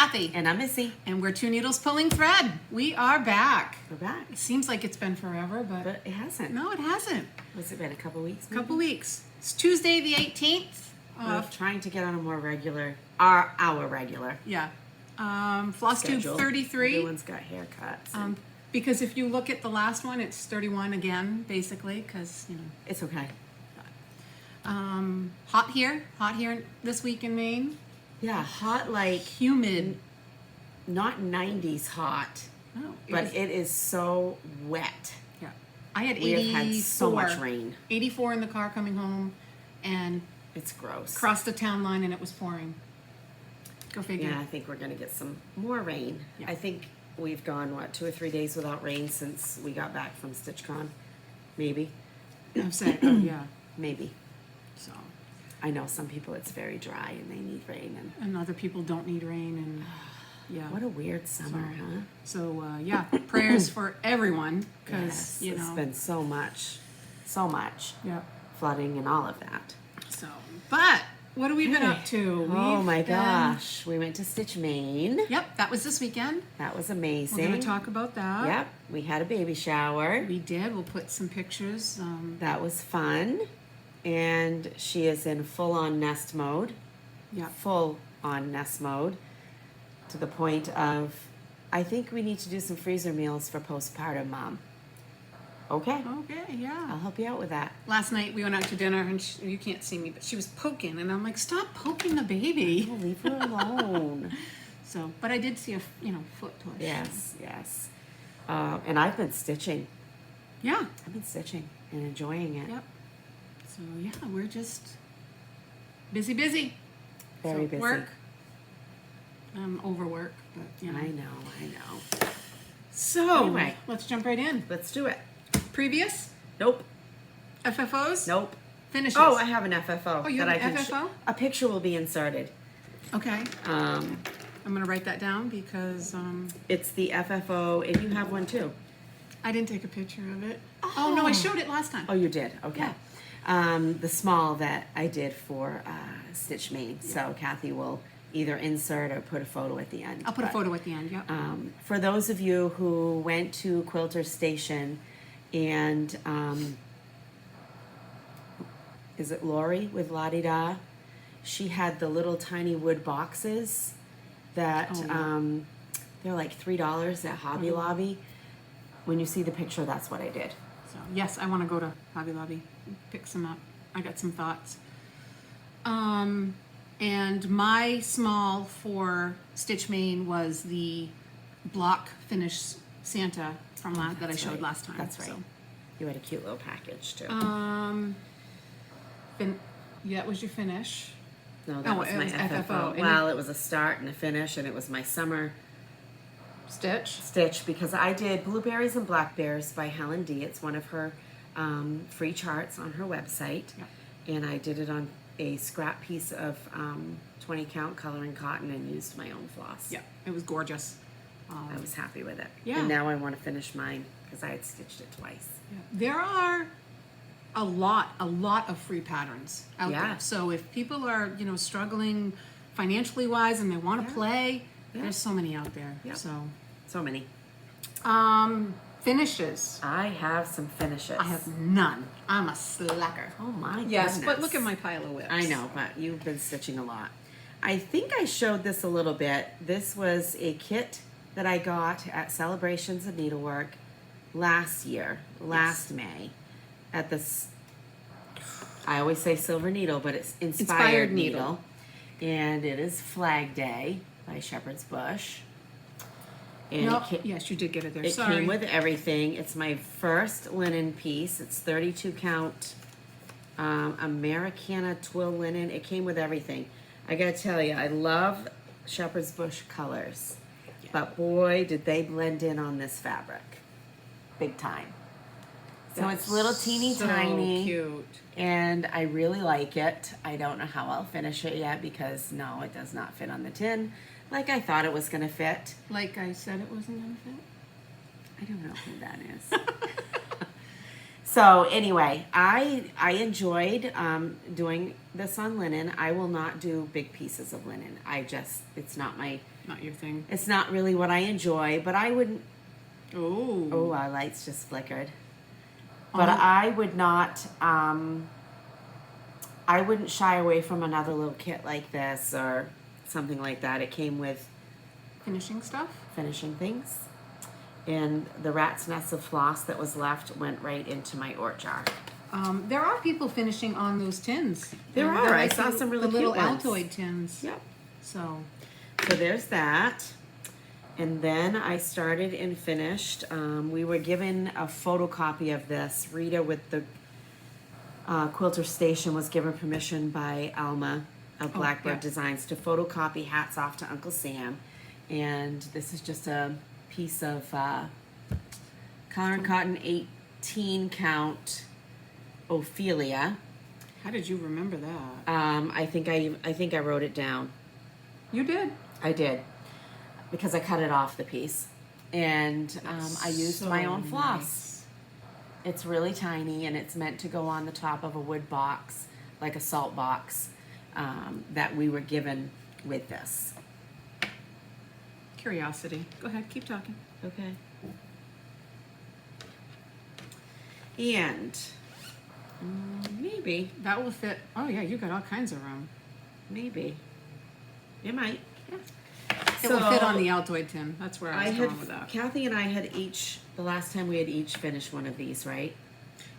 Kathy. And I'm Missy. And we're Two Needles Pulling Thread. We are back. We're back. It seems like it's been forever, but But it hasn't. no, it hasn't. What's it been, a couple weeks? A couple weeks. It's Tuesday the 18th. We're trying to get on a more regular, our regular Yeah. Flosstube schedule. 33. Everyone's got haircuts. and Because if you look at the last one, it's 31 again, basically, because, you know. it's okay. Hot here this week in Maine. Yeah, hot like Humid. not 90s hot, No, but it is so wet. Yeah. I had We 84. have had so much rain. 84 in the car coming home, and It's gross. crossed the town line and it was pouring. Go figure. Yeah, I think we're going to get some more rain. Yeah. I think we've gone, 2 or 3 days without rain since we got back from StitchCon. Maybe. I've said, oh yeah. Maybe. So, I know some people it's very dry and they need rain. and other people don't need rain, and yeah. What a weird summer, huh? So yeah, prayers for everyone, because Yes, you it's know. been so much Yeah. flooding and all of that. So, but what have we been up to? Oh We've my been- gosh, we went to Stitch Maine. Yep, that was this weekend. That was We're amazing. going to talk about that. Yep, we had a baby shower. We did. We'll put some pictures. That was fun. And she is in full-on nest mode. Yeah. Full-on nest mode. To the point of, I think we need to do some freezer meals for postpartum mom. Okay, Okay, yeah. I'll help you out with that. Last night we went out to dinner, and you can't see me, but she was poking, and I'm like, stop poking the baby. Oh, leave her alone. So, but I did see a foot push. Yes, yes. And I've been stitching. Yeah. I've been stitching and enjoying it. Yep. So yeah, we're just busy. Very So, busy. Work. Overwork, but you know. I know. So Anyway. let's jump right in. Let's do it. Previous Nope. FFOs. Nope. Finishes. Oh, I have an FFO. Oh, you that have I an can FFO? a picture will be inserted. Okay. I'm gonna write that down because It's the FFO, and you have one too. I didn't take a picture of it. Oh no, I showed it last time. Oh, you did? Okay. Yeah. The small that I did for Stitch Maine. So Kathy will either insert or put a photo at the end. I'll put a But, photo at the end. Yep. For those of you who went to Quilter Station and is it Lori with La Di Da? She had the little tiny wood boxes that Oh, yeah. they're like $3 at Hobby Lobby. When you see the picture, that's what I did. So yes, I want to go to Hobby Lobby, pick some up. I got some thoughts. And my small for Stitch Maine was the block finish Santa from that I That's showed right. last time. That's right. So, You had a cute little package too. that was your finish. No, that Oh, was it my was FFO. FFO. And Well, it was a start and a finish, and it was my summer Stitch. stitch because I did Blueberries and Blackberries by Helen D. It's one of her free charts on her website. Yep. And I did it on a scrap piece of 20 count coloring cotton and used my own floss. Yeah, it was gorgeous. I was happy with it. Yeah. And now I want to finish mine because I had stitched it twice. There are a lot of free patterns out Yeah. there. So if people are, struggling financially wise and they want to Yeah. play, Yeah. there's so many out there. Yeah. So, So many. finishes. I have some finishes. I have none. I'm a slacker. Oh my Yes, goodness. but look at my pile of whips. I know, but you've been stitching a lot. I think I showed this a little bit. This was a kit that I got at Celebrations of Needlework last year, last May, at this, I always say Silver Needle, but it's Inspired Needle. And it is Flag Day by Shepherd's Bush. And Nope. it Yes, you did get it there. It Sorry. came with everything. It's my first linen piece. It's 32 count Americana twill linen. It came with everything. I gotta tell you, I love Shepherd's Bush colors, but boy, did they blend in on this fabric, big time. So it's little teeny so tiny, cute. and I really like it. I don't know how I'll finish it yet because no, it does not fit on the tin like I thought it was gonna fit. Like I said, it wasn't gonna fit. I don't know who that is. So anyway, I enjoyed doing this on linen. I will not do big pieces of linen. It's not my, Not your thing. it's not really what I enjoy, but I wouldn't, Oh. our lights just flickered. But I would not, I wouldn't shy away from another little kit like this or something like that. It came with Finishing stuff? finishing things. And the rat's nest of floss that was left went right into my ort jar. There are people finishing on those tins. There They're are. I like saw some really the little cute ones. Altoid tins. Yep. So So there's that. And then I started and finished. We were given a photocopy of this. Rita with the Quilter Station was given permission by Alma of Blackbird yeah. Designs to photocopy Hats Off to Uncle Sam. And this is just a piece of color and cotton 18 count Ophelia. how did you remember that? I think I wrote it down. You did. I did, because I cut it off the piece, and I used So my own nice. floss. It's really tiny, and it's meant to go on the top of a wood box, like a salt box, that we were given with this. Curiosity. Go ahead, keep talking. Okay. And maybe, That will fit. Oh yeah, you got all kinds of room. maybe, it might. Yeah. It will fit on So, the Altoid tin. That's where I was going with that. Kathy and I had each, the last time we had each finished one of these, right?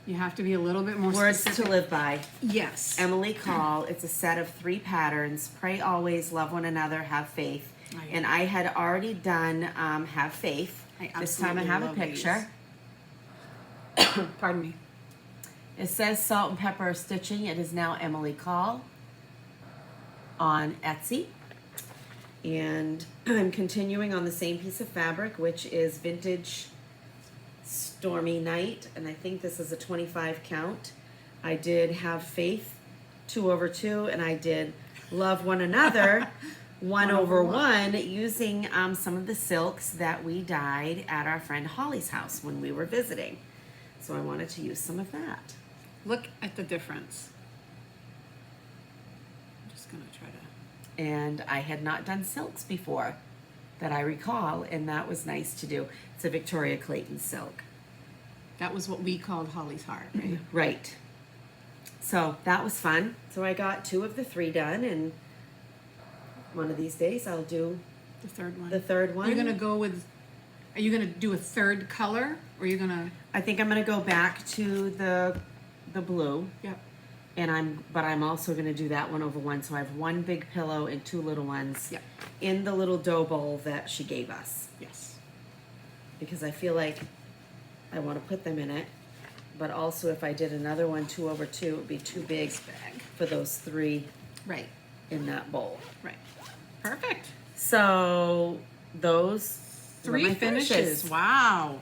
You have to be a little bit more Words specific. to live by. Yes. Emily Call. It's a set of 3 patterns. Pray always, love one another, have faith. Oh, yeah. And I had already done have faith. I This time I absolutely have a love picture. Pardon me. It says salt and pepper stitching. It is now Emily Call on Etsy. And I'm continuing on the same piece of fabric, which is Vintage Stormy Night. And I think this is a 25 count. I did have faith 2/2, and I did love one another 1/1 using some of the silks that we dyed at our friend Holly's house when we were visiting. So I wanted to use some of that. Look at the difference. I'm just gonna try to. And I had not done silks before that I recall, and that was nice to do. It's a Victoria Clayton silk. That was what we called Holly's Heart, right? Right. So that was fun. So I got 2 of the 3 done, and one of these days I'll do The third one. the third one. You're gonna go with. Are you gonna do a third color, or are you gonna? I think I'm gonna go back to the blue, Yep. and I'm also gonna do that 1/1. So I have 1 big pillow and 2 little ones Yep. in the little dough bowl that she gave us, Yes. because I feel like I want to put them in it. But also, if I did another one 2/2, it would be too big for those 3 Right. in that bowl. Right. Perfect. So those were 3 my finishes. Wow.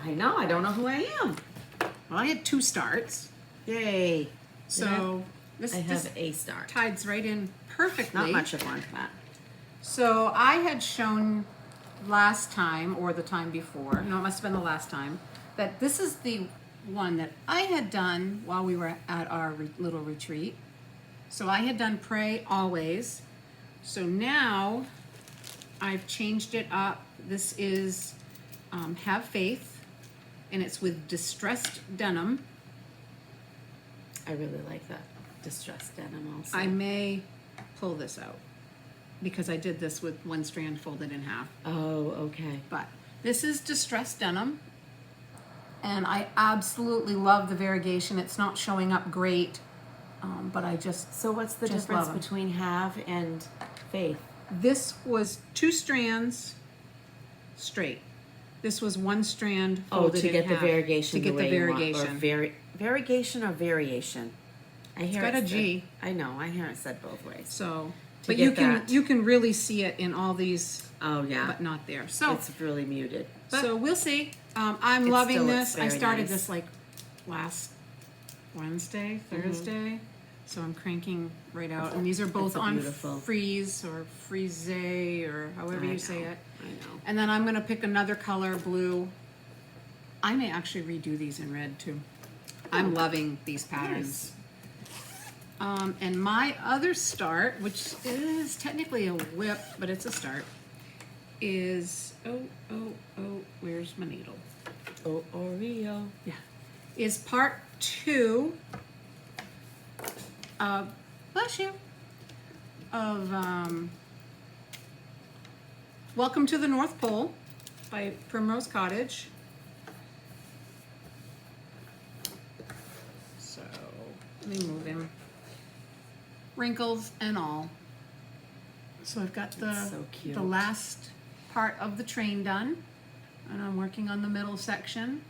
I know. I don't know who I am. Well, I had 2 starts, Yay! so this I just have a start. tides right in perfectly. Not much of one, but So I had shown last time, or the time before, no, it must have been the last time, that this is the one that I had done while we were at our little retreat. So I had done Pray Always. So now I've changed it up. This is Have Faith, and it's with distressed denim. I really like that distressed denim also. I may pull this out because I did this with 1 strand folded in half. Oh, okay. But this is distressed denim, and I absolutely love the variegation. It's not showing up great, but I just, So what's the Just difference love 'em. between have and faith? this was 2 strands straight. This was 1 strand Oh, folded to in get the half. variegation. To get the way you want, variegation. or variegation or variation. I hear got it a said- G. I know. I hear it said both ways. So, To but get you can that. you can really see it in all these, Oh yeah. but not there. So It's really muted. But so we'll see. I'm It loving still looks this. I very started nice. this like last Wednesday, Thursday. So I'm cranking right out. And these are both It's a on beautiful- freeze or freeze or however I you say know, it. I know. And then I'm going to pick another color, blue. I may actually redo these in red too. I'm loving these patterns. And my other start, which is technically a whip, but it's a start, is, where's my needle? Oh, Oreo. Yeah. Is part 2 of, bless you, of Welcome to the North Pole by Primrose Cottage. So, let me move him. Wrinkles and all. So I've got So cute. the last part of the train done, and I'm working on the middle section.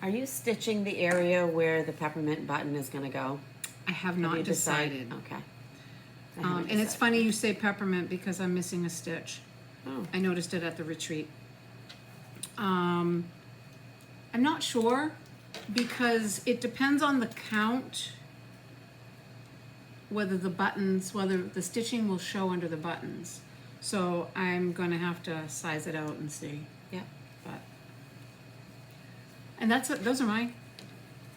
Are you stitching the area where the peppermint button is going to go? I have not you decided. Okay. And it's funny you say peppermint because I'm missing a stitch. Oh. I noticed it at the retreat. I'm not sure because it depends on the count whether the stitching will show under the buttons. So I'm going to have to size it out and see. Yeah. But and those are my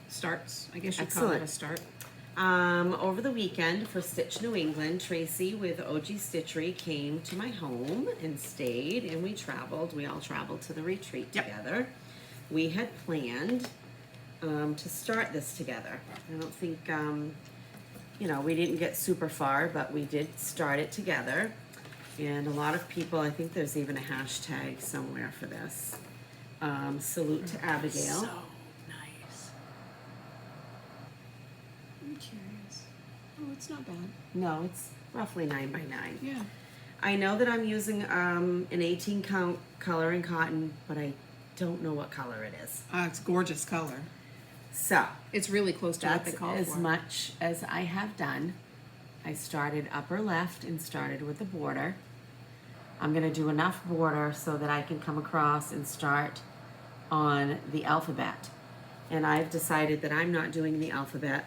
starts. I guess you call it a start. Over the weekend for Stitch New England, Tracy with OG Stitchery came to my home and stayed, and we all traveled to the retreat together. We had planned to start this together. I don't think, we didn't get super far, but we did start it together. And a lot of people, I think there's even a hashtag somewhere for this. Salute to Abigail. So nice. I'm curious. Oh, it's not bad. No, it's roughly 9 by 9. Yeah. I know that I'm using an 18 count color in cotton, but I don't know what color it is. It's gorgeous color. So It's really close to what they that's call as for. much as I have done. I started upper left and started with the border. I'm going to do enough border so that I can come across and start on the alphabet. And I've decided that I'm not doing the alphabet.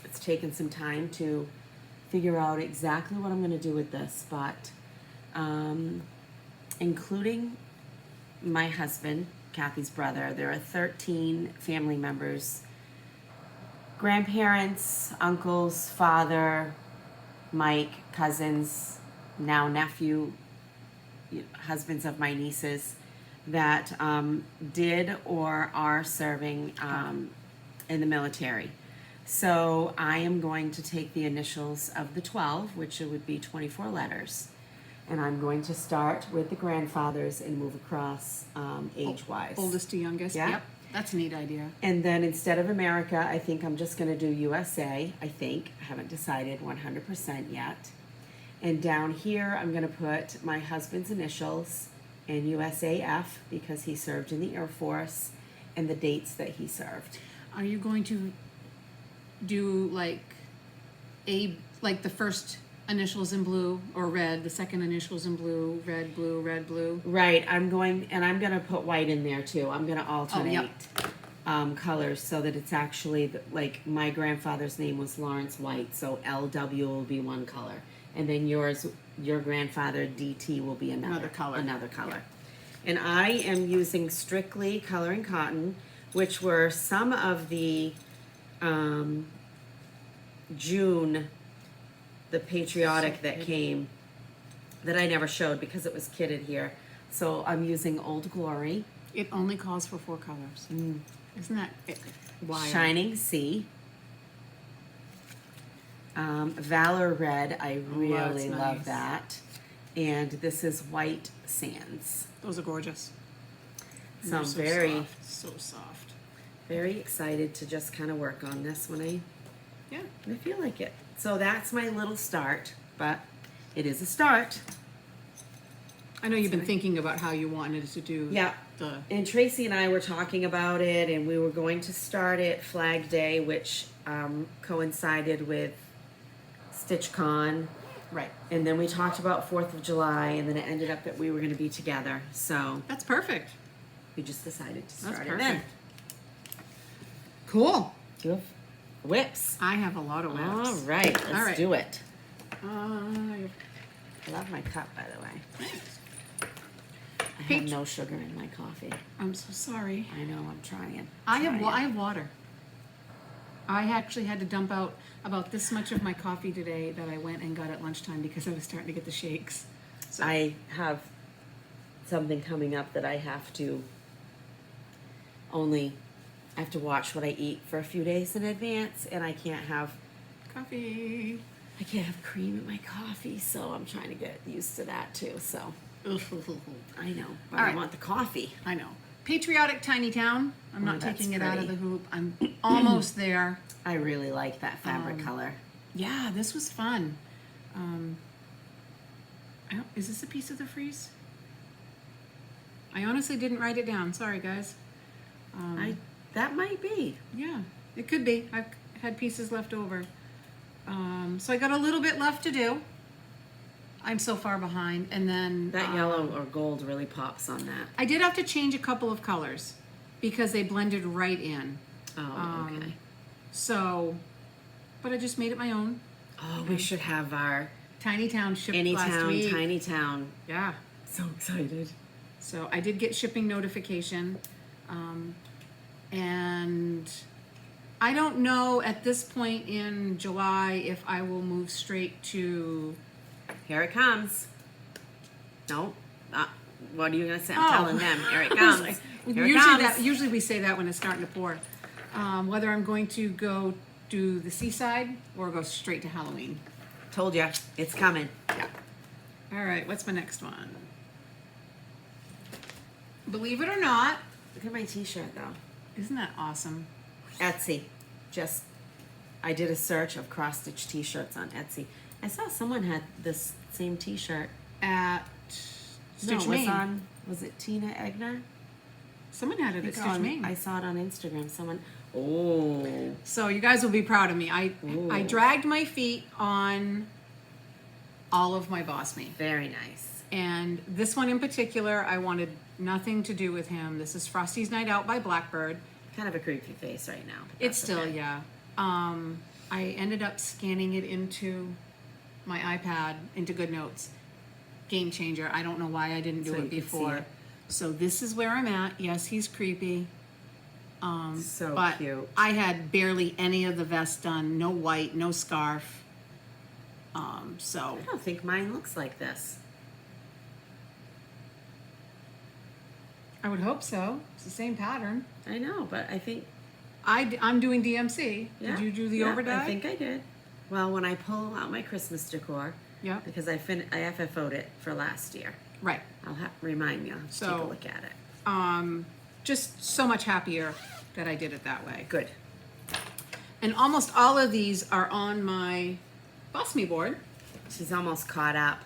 It's taken some time to figure out exactly what I'm going to do with this, but including my husband, Kathy's brother, there are 13 family members, grandparents, uncles, father, Mike, cousins, now nephew, husbands of my nieces, that did or are serving in the military. So I am going to take the initials of the 12, which it would be 24 letters, and I'm going to start with the grandfathers and move across age-wise. Oldest to youngest. Yeah. Yep. That's a neat idea. And then instead of America, I think I'm just going to do USA, I haven't decided 100% yet. And down here, I'm going to put my husband's initials and USAF because he served in the Air Force and the dates that he served. Are you going to do like the first initials in blue or red, the second initials in blue, red, blue, red, blue? Right, I'm going to put white in there too. I'm going to alternate colors so that it's actually like my grandfather's name was Lawrence White, so LW will be one color. And then your grandfather, DT, will be another color. Yeah. And I am using strictly color and cotton, which were some of the June, the Patriotic that came, that I never showed because it was kitted here. So I'm using Old Glory. It only calls for 4 colors. Isn't that wild? Shining Sea. Valor Red, I really that's love nice. that. And this is White Sands. Those are gorgeous. So I'm They're so soft. very excited to just kind of work on this when I feel like it. So that's my little start, but it is a start. I know you've been thinking about how you wanted to do the... And Tracy and I were talking about it, and we were going to start it Flag Day, which coincided with StitchCon. Right. And then we talked about 4th of July, and then it ended up that we were going to be together. So That's perfect. we just decided to That's start it perfect. then. Cool. Do you have whips? I have a lot of whips. All right, let's All right. do it. Uh, I love my cup, by the way. I I have no sugar in my coffee. I'm so sorry. I know, I'm trying. I have water. I actually had to dump out about this much of my coffee today that I went and got at lunchtime because I was starting to get the shakes. So I have something coming up that I have to watch what I eat for a few days in advance, and I can't have coffee. I can't have cream in my coffee, so I'm trying to get used to that too. So I know, but All I right. want the coffee. I know. Patriotic Tiny Town. I'm not that's taking it out of the pretty. hoop. I'm almost there. I really like that fabric color. Yeah, this was fun. Is this a piece of the frieze? I honestly didn't write it down. Sorry, guys. That might be. Yeah, it could be. I've had pieces left over. So I got a little bit left to do. I'm so far behind. And then That yellow or gold really pops on that. I did have to change a couple of colors because they blended right in. Oh, okay. So, but I just made it my own. Oh, we should have our Tiny Town shipped last week. Tiny Town. Yeah. So excited. So I did get shipping notification. And I don't know at this point in July if I will move straight to... Here it comes. No, what are you gonna say? I'm Oh. telling them. Here it I was comes. like, Here it comes. usually we say that when it's starting to pour. Whether I'm going to go to the seaside or go straight to Halloween. Told ya, it's coming. Yeah. All right, what's my next one? Believe it or not, Look at my T-shirt though. isn't that awesome? Etsy. I did a search of cross-stitch T-shirts on Etsy. I saw someone had this same T-shirt. At No, Stitch it Maine. was it Tina Egner? Someone had it at Stitch Maine. I saw it on Instagram. Oh. So you guys will be proud of me. I Ooh. dragged my feet on all of my BOSME. Very nice. And this one in particular, I wanted nothing to do with him. This is Frosty's Night Out by Blackbird. Kind of a creepy face right now. but It's that's still, okay. yeah. I ended up scanning it into my iPad, into GoodNotes. Game changer. I don't know why I didn't do So it you could see before. it. So this is where I'm at. Yes, he's creepy. So But cute. I had barely any of the vest done. No white, no scarf. So I don't think mine looks like this. I would hope so. It's the same pattern. I know, but I think I'm doing DMC. yeah, Did you do the yeah, overdye? I think I did. Well, when I pull out my Christmas decor, Yeah. because I FFO'd it for last year. Right. Remind me. I'll have to take a So- look at it. Just so much happier that I did it that way. Good. And almost all of these are on my BOSME board. She's almost caught up.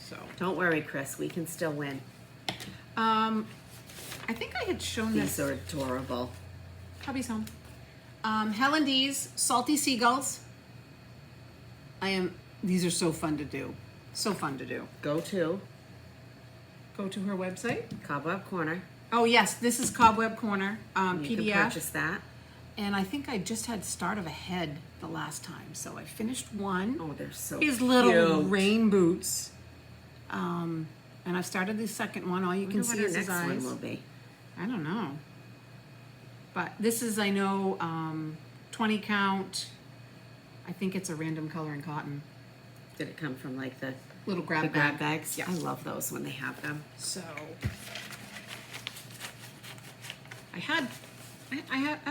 So Don't worry, Chris. We can still win. I think I had shown These this. are adorable. Hubby's home. Helen D's Salty Seagulls. These are so fun to do. So fun to do. Go to Go to her website. Cobweb Corner. Oh yes, this is Cobweb Corner You PDF. can purchase that. And I think I just had start of a head the last time. So I finished one. Oh, they're so His cute. little rain boots. And I've started the second one. All you I can wonder see what is our his next eyes. one will be. I don't know. But this is, I know, 20 count. I think it's a random color in cotton. Did it come from like the Little grab the grab bag. bags? Yeah. I love those when they have them. So I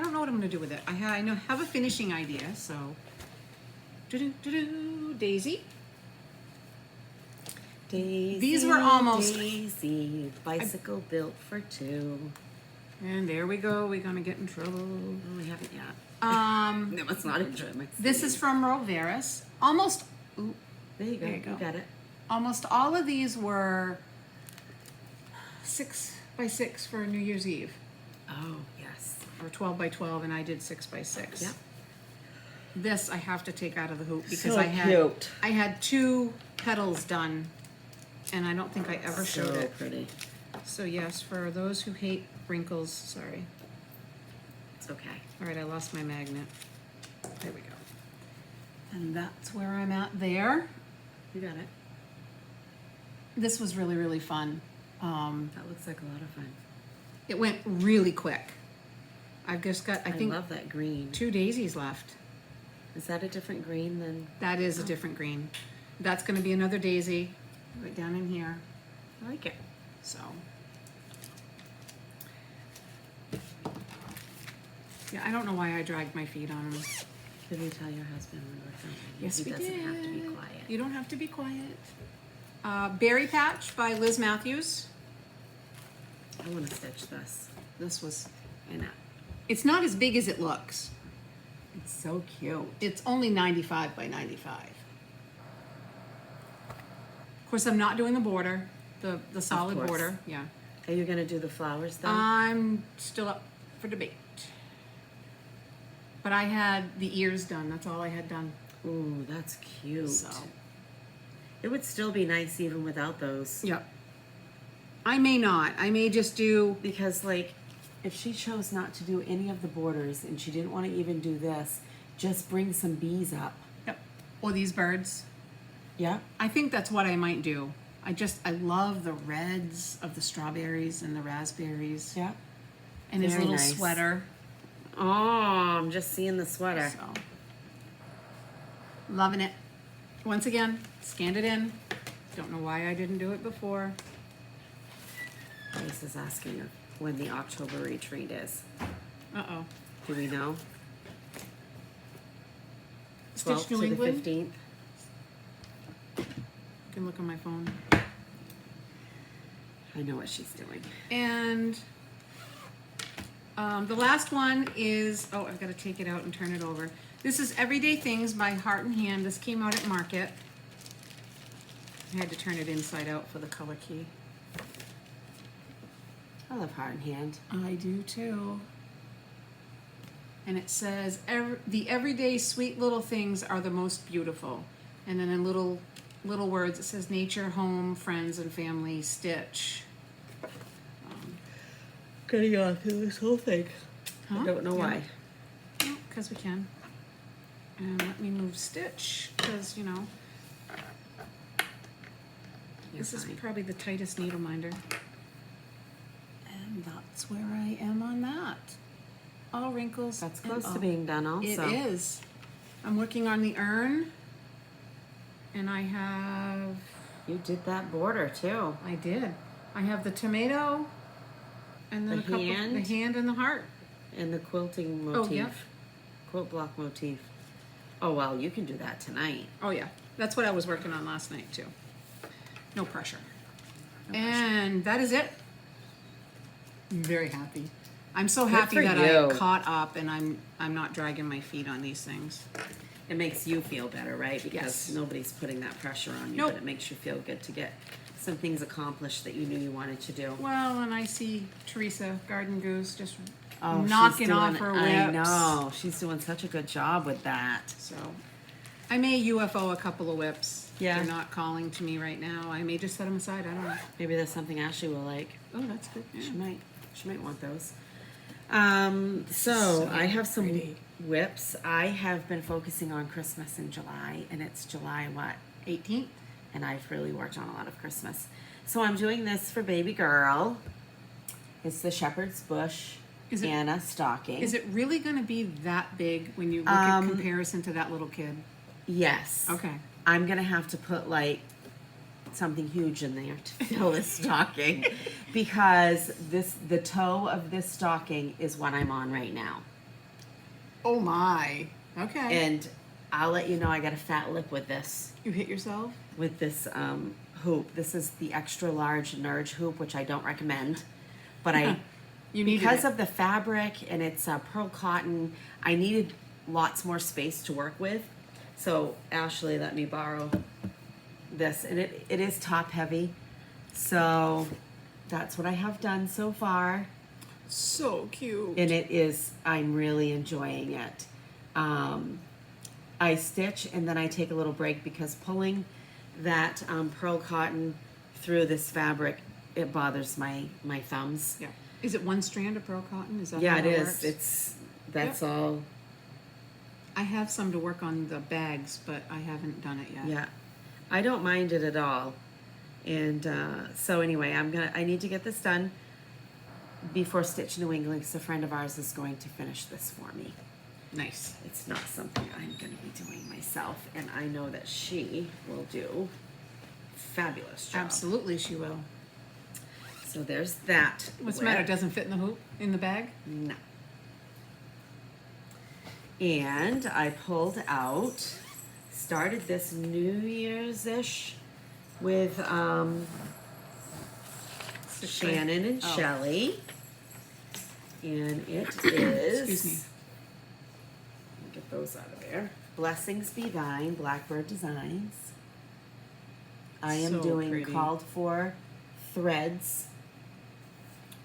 don't know what I'm gonna do with it. I have a finishing idea. So Daisy. Daisy, These were almost- Daisy, bicycle built for two. And there we go. We're gonna get in trouble. Oh, we haven't yet. No, it's not enjoy my This is from Roveris. Almost. Ooh, There you go. There you go. You got it. almost all of these were 6 by 6 for New Year's Eve, Oh, yes. or 12 by 12, and I did 6 by 6. Yep. This I have to take out of the hoop because So I had cute. 2 petals done, and I don't think I ever showed So it. pretty. So yes, for those who hate wrinkles, sorry. It's okay. All right, I lost my magnet. There we go. And that's where I'm at there. You got it. This was really, really fun. That looks like a lot of fun. It went really quick. I've just got, I I think, love that green. 2 daisies left. Is that a different green than? That is a different green. That's going to be another daisy right down in here. I like it. So, yeah, I don't know why I dragged my feet on them. Did we tell your husband we were filming? Yes, he we doesn't did. have to be quiet. You don't have to be quiet. Berry Patch by Liz Matthews. I want to stitch this. This was, I know. it's not as big as it looks. It's so cute. It's only 95 by 95. Of course, I'm not doing the border, the solid course. border. Yeah. Are you gonna do the flowers then? I'm still up for debate. But I had the ears done. That's all I had done. Ooh, that's cute. So, It would still be nice even without those. yep. I may not. I may just do. Because like, if she chose not to do any of the borders and she didn't want to even do this, just bring some bees up. Yep. Or these birds. Yeah. I think that's what I might do. I love the reds of the strawberries and the raspberries. Yeah. And his Very little nice. sweater. Oh, I'm just seeing the sweater. So, loving it. Once again, scanned it in. Don't know why I didn't do it before. Grace is asking her when the October retreat is. Uh-oh. Do we know? Stitch 12th New to England. the 15th. You can look on my phone. I know what she's doing. And the last one is, oh, I've got to take it out and turn it over. This is Everyday Things by Heart and Hand. This came out at Market. I had to turn it inside out for the color key. I love Heart and Hand. I do too. And it says, the everyday sweet little things are the most beautiful. And then in little words, it says nature, home, friends, and family, stitch. Cutting off this whole thing. Huh? I don't know why. Because we can. And let me move stitch, because, you know, this is fine. probably the tightest needle minder. And that's where I am on that. All wrinkles. That's and close to all. being done also. It is. I'm working on the urn. And I have, You did that border too. I did. I have the tomato and then The a couple, hand? the hand and the heart. And the quilting motif. yep. Quilt block motif. Oh, well, you can do that tonight. Oh yeah, that's what I was working on last night too. No pressure. And that is it. I'm very happy. I'm so happy for that you. I caught up and I'm not dragging my feet on these things. It makes you feel better, right? Because Yes. nobody's putting that pressure on you, Nope. but it makes you feel good to get some things accomplished that you knew you wanted to do. Well, and I see Teresa Garden Goose just Oh, she's knocking off doing- her I whips. know. She's doing such a good job with that. So I may UFO a couple of whips. Yeah. They're not calling to me right now. I may just set them aside. I don't know. Maybe that's something Ashley will like. Oh, that's good. Yeah. She might want those. So So I have some pretty. whips. I have been focusing on Christmas in July, and it's July what? 18th. And I've really worked on a lot of Christmas. So I'm doing this for baby girl. It's the Shepherd's Bush Is it- Anna stocking. Is it really going to be that big when you look at comparison to that little kid? Yes. Okay. I'm gonna have to put like something huge in there to fill this stocking because the toe of this stocking is what I'm on right now. Oh my. Okay. And I'll let you know I got a fat lip with this You hit yourself? with this hoop. This is the extra large Nerge hoop, which I don't recommend. But I You needed because it. of the fabric and it's pearl cotton, I needed lots more space to work with. So Ashley let me borrow this, and it is top heavy. So that's what I have done so far, So cute. and I'm really enjoying it. I stitch and then I take a little break because pulling that pearl cotton through this fabric, it bothers my thumbs. Yeah. Is it one strand of pearl cotton? Is that Yeah, how it that is. works? That's Yep. all. I have some to work on the bags, but I haven't done it yet. Yeah, I don't mind it at all. And so anyway, I need to get this done before Stitch New England, because a friend of ours is going to finish this for me. Nice. It's not something I'm going to be doing myself, and I know that she will do a fabulous job. Absolutely, she will. So there's that. What's the matter? It doesn't fit in the hoop in the bag? No. And I pulled out, started this New Year's-ish with Shannon and Shelley. And it is, excuse me, let me get those out of there. Blessings Be Thine, Blackbird Designs. I am So doing pretty. called for threads.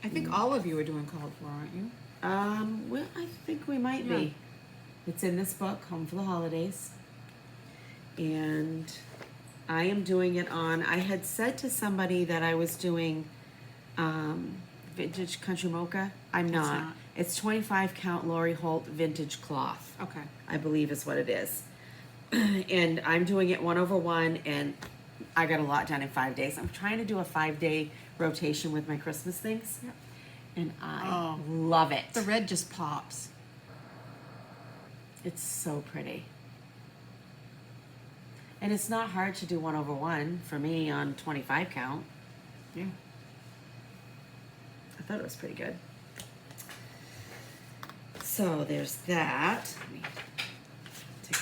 I think all of you are doing called for, aren't you? Well, I think we might Yeah. be. It's in this book, Home for the Holidays. And I am doing it on, I had said to somebody that I was doing vintage country mocha. I'm It's not. not. It's 25 count Lori Holt vintage cloth, Okay. I believe is what it is. And I'm doing it 1/1, and I got a lot done in 5 days. I'm trying to do a 5-day rotation with my Christmas things. Yep. And I Oh. love it. The red just pops. It's so pretty. And it's not hard to do 1/1 for me on 25 count. Yeah. I thought it was pretty good. So there's that. Let me take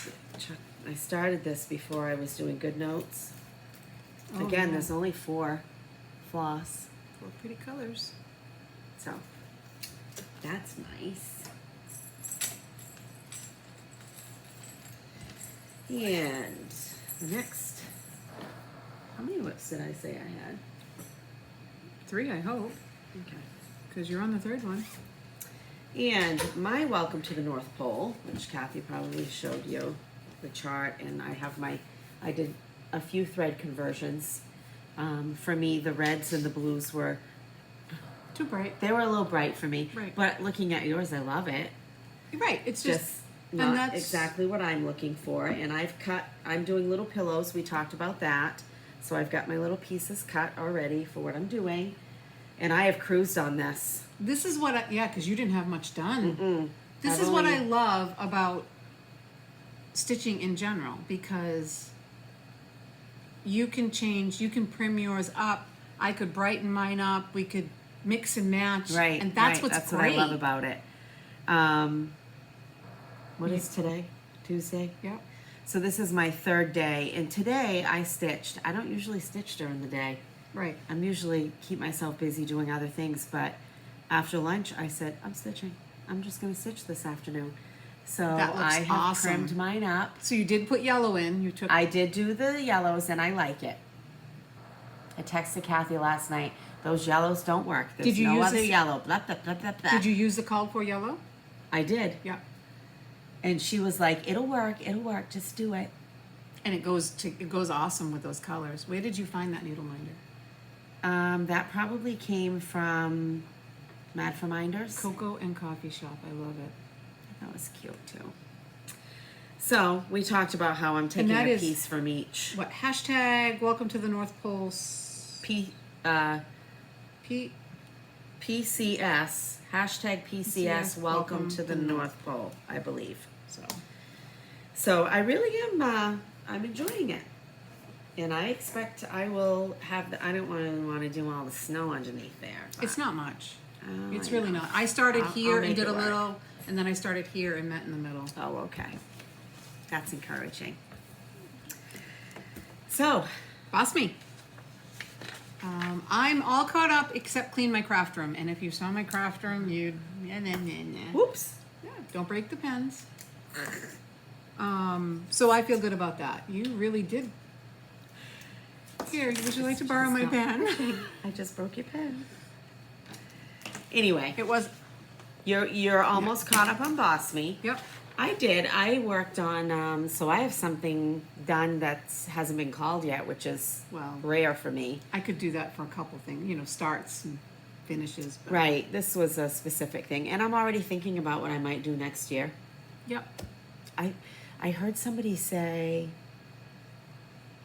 I started this before I was doing good notes. Oh, Again, yeah. there's only 4 floss. 4 pretty colors. So that's nice. And the next, how many whips did I say I had? 3, I hope, Okay. because you're on the 3rd one. And my welcome to the North Pole, which Kathy probably showed you the chart, and I did a few thread conversions. For me, the reds and the blues were Too bright. a little bright for me. Right. But looking at yours, I love it. You're right. It's Just and not that's- exactly what I'm looking for. And I'm doing little pillows. We talked about that. So I've got my little pieces cut already for what I'm doing. And I have cruised on this. This is what because you didn't have much done. Mm-mm. This I've is what only- I love about stitching in general, because you can prim yours up. I could brighten mine up. We could mix and match. Right. And that's right. what's That's great. what I love about it. What is today? Tuesday? Yep. So this is my 3rd day. And today I stitched. I don't usually stitch during the day. Right. I'm usually keep myself busy doing other things, but after lunch I said, I'm stitching. I'm just going to stitch this afternoon. So That looks I have awesome. trimmed mine up. So you did put yellow in. You took. I did do the yellows and I like it. I texted Kathy last night. Those yellows don't work. There's Did you no use other this- yellow. Blah, blah, blah, blah, blah. Did you use the called for yellow? I did. Yeah. And she was like, it'll work, just do it. And it goes awesome with those colors. Where did you find that needle minder? That probably came from Mad for Minders. Cocoa and Coffee Shop. I love it. That was cute too. So we talked about how I'm taking that a is- piece from each. What hashtag? Welcome to the North Pole. PCS, hashtag PCS, welcome to the North Pole, I believe. So I really am, I'm enjoying it. And I expect I will have, I don't want to do all the snow underneath there. but- It's not much. Oh, It's I really know. not. I started I'll here and make did it a work. little, and then I started here and met in the middle. Oh, okay. That's encouraging. So, BOSME. I'm all caught up except clean my craft room. And if you saw my craft room, you'd whoops. yeah, don't break the pens. So I feel good about that. You really did. Here, would you like to borrow my pen? I just broke your pen. Anyway, It was. you're almost caught up on BOSME. Yep. I did. I worked on, so I have something done that hasn't been called yet, which is Well, rare for me. I could do that for a couple things. Starts and finishes. But Right. This was a specific thing. And I'm already thinking about what I might do next year. Yep. I heard somebody say,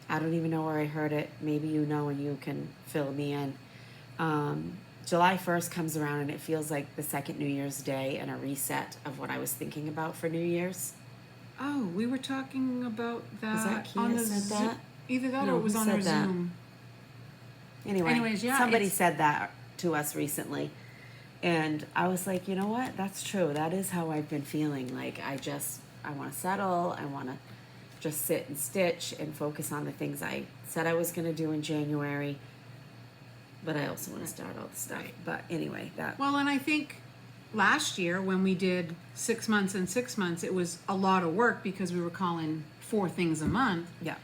I don't even know where I heard it. Maybe you know and you can fill me in. July 1st comes around and it feels like the second New Year's Day and a reset of what I was thinking about for New Year's. Oh, we were talking about that, Was that Kia on the said Zoom. that? Either that No, or it was who on said our that? Zoom. Anyway, Anyways, yeah, somebody it's- said that to us recently. And I was like, you know what? That's true. That is how I've been feeling. Like, I want to settle. I want to just sit and stitch and focus on the things I said I was going to do in January. But I also want to start all the stuff. Right. But anyway, that. Well, and I think last year when we did 6 months and 6 months, it was a lot of work because we were calling 4 things a month. Yeah.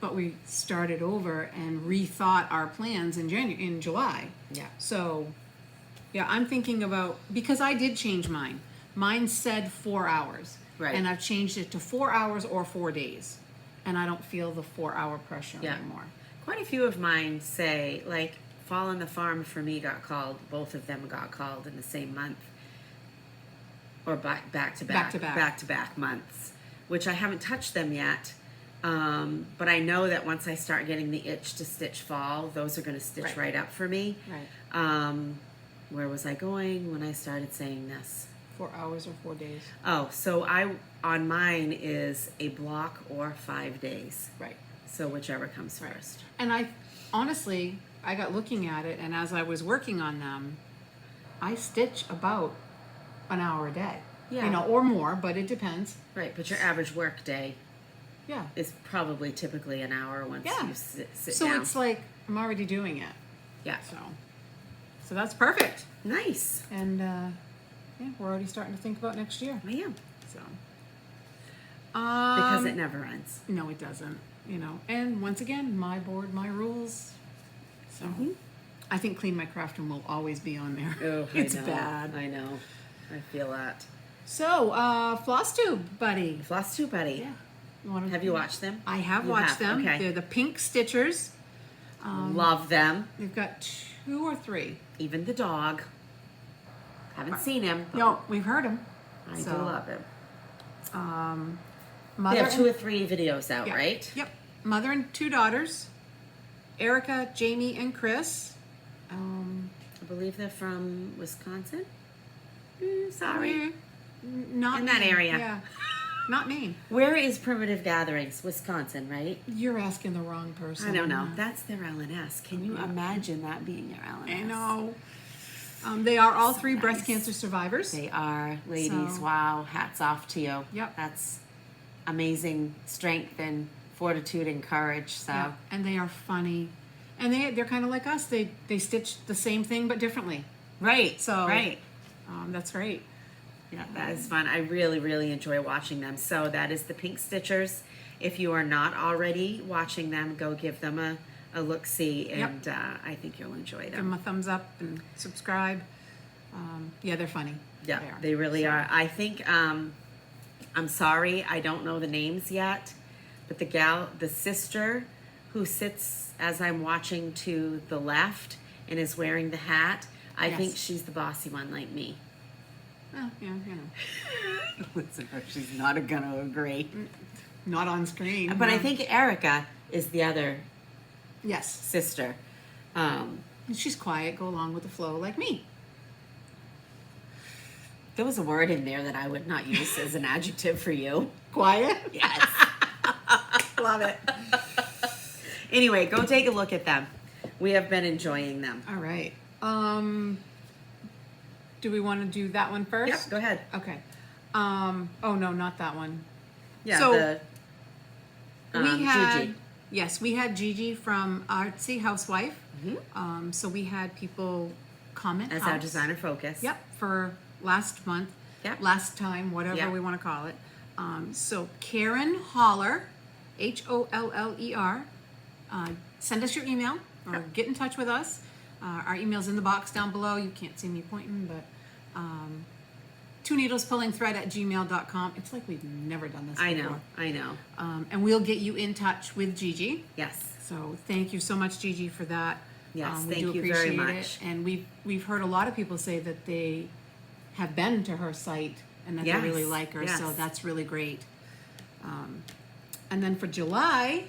But we started over and rethought our plans in July. Yeah. So, yeah, I'm thinking about, because I did change mine. Mine said 4 hours. Right. And I've changed it to 4 hours or 4 days. And I don't feel the 4-hour pressure Yeah. anymore. Quite a few of mine say, like, Fall on the Farm for me got called. Both of them got called in the same month. Or back to back months, which I haven't touched them yet. But I know that once I start getting the itch to stitch fall, those are going to stitch right up for me. Right. Where was I going when I started saying this? 4 hours or 4 days. Oh, so on mine is a block or 5 days. Right. So whichever comes first. And I honestly, I got looking at it, and as I was working on them, I stitch about an hour a day. Yeah. You know, or more, but it depends. Right, but your average work day Yeah. is probably typically an hour once Yeah. you sit So down. it's like I'm already doing it. Yeah. So that's perfect. Nice. And yeah, we're already starting to think about next year. I am. So Because it never ends. no, it doesn't. You know, and once again, my board, my rules. So I think Clean My Craft Room will always be on there. Oh, it's I know. bad. I know. I feel that. So, Flosstube Buddy. Flosstube Buddy. Yeah. You Have you watched them? I have You watched have, them. okay. They're the pink stitchers. Love them. We've got 2 or 3. Even the dog. Haven't seen him. But No, we've heard them. I do love him. They Mother have 2 or 3 videos out, yeah. right? Yep. Mother and 2 daughters. Erica, Jamie, and Chris. I believe they're from Wisconsin. Sorry. Not In that Maine. area. Yeah. Not Maine. Where is Primitive Gatherings? Wisconsin, right? You're asking the wrong person. I don't know. That's their LNS. Can you imagine that being their LNS? I know. They are all 3 breast nice. cancer survivors. They are, ladies. So- Wow. Hats off to you. Yep. That's amazing strength and fortitude and courage. So, Yeah, and they are funny. And they're kind of like us. They stitch the same thing but differently. right. So- right. That's great. Yeah, that is fun. I really, really enjoy watching them. So that is the Pink Stitchers. If you are not already watching them, go give them a look-see, and I think you'll enjoy Give them them. a thumbs up and subscribe. Yeah, they're funny. Yeah, are. they really are. I think, I'm sorry, I don't know the names yet, but the sister who sits as I'm watching to the left and is wearing the hat, I Yes. think she's the bossy one like me. Well, yeah, you know. Listen, she's not gonna agree. Not on screen. But I no. think Erica is the other Yes. sister. She's quiet, go along with the flow like me. There was a word in there that I would not use as an adjective for you. Quiet? Yes. Love it. Anyway, go take a look at them. We have been enjoying them. All right. Do we want to do that one first? Yep, go ahead. Okay. Oh no, not that one. Yeah, So, the We had Gigi. yes, we had Gigi from Artsy Housewife. So we had people comment As house. our designer focus. Yep, for last month, Yep. last time, whatever Yep. we want to call it. So Karen Holler, Holler, send us your email or Yep. get in touch with us. Our email's in the box down below. You can't see me pointing, but twoneedlespullingthread@gmail.com. It's like we've never done this before. I know. And we'll get you in touch with Gigi. Yes. So thank you so much, Gigi, for that. Yes, We thank do you very appreciate much. it. And we've heard a lot of people say that they have been to her site and that Yes, they really like her. So yes. that's really great. And then for July,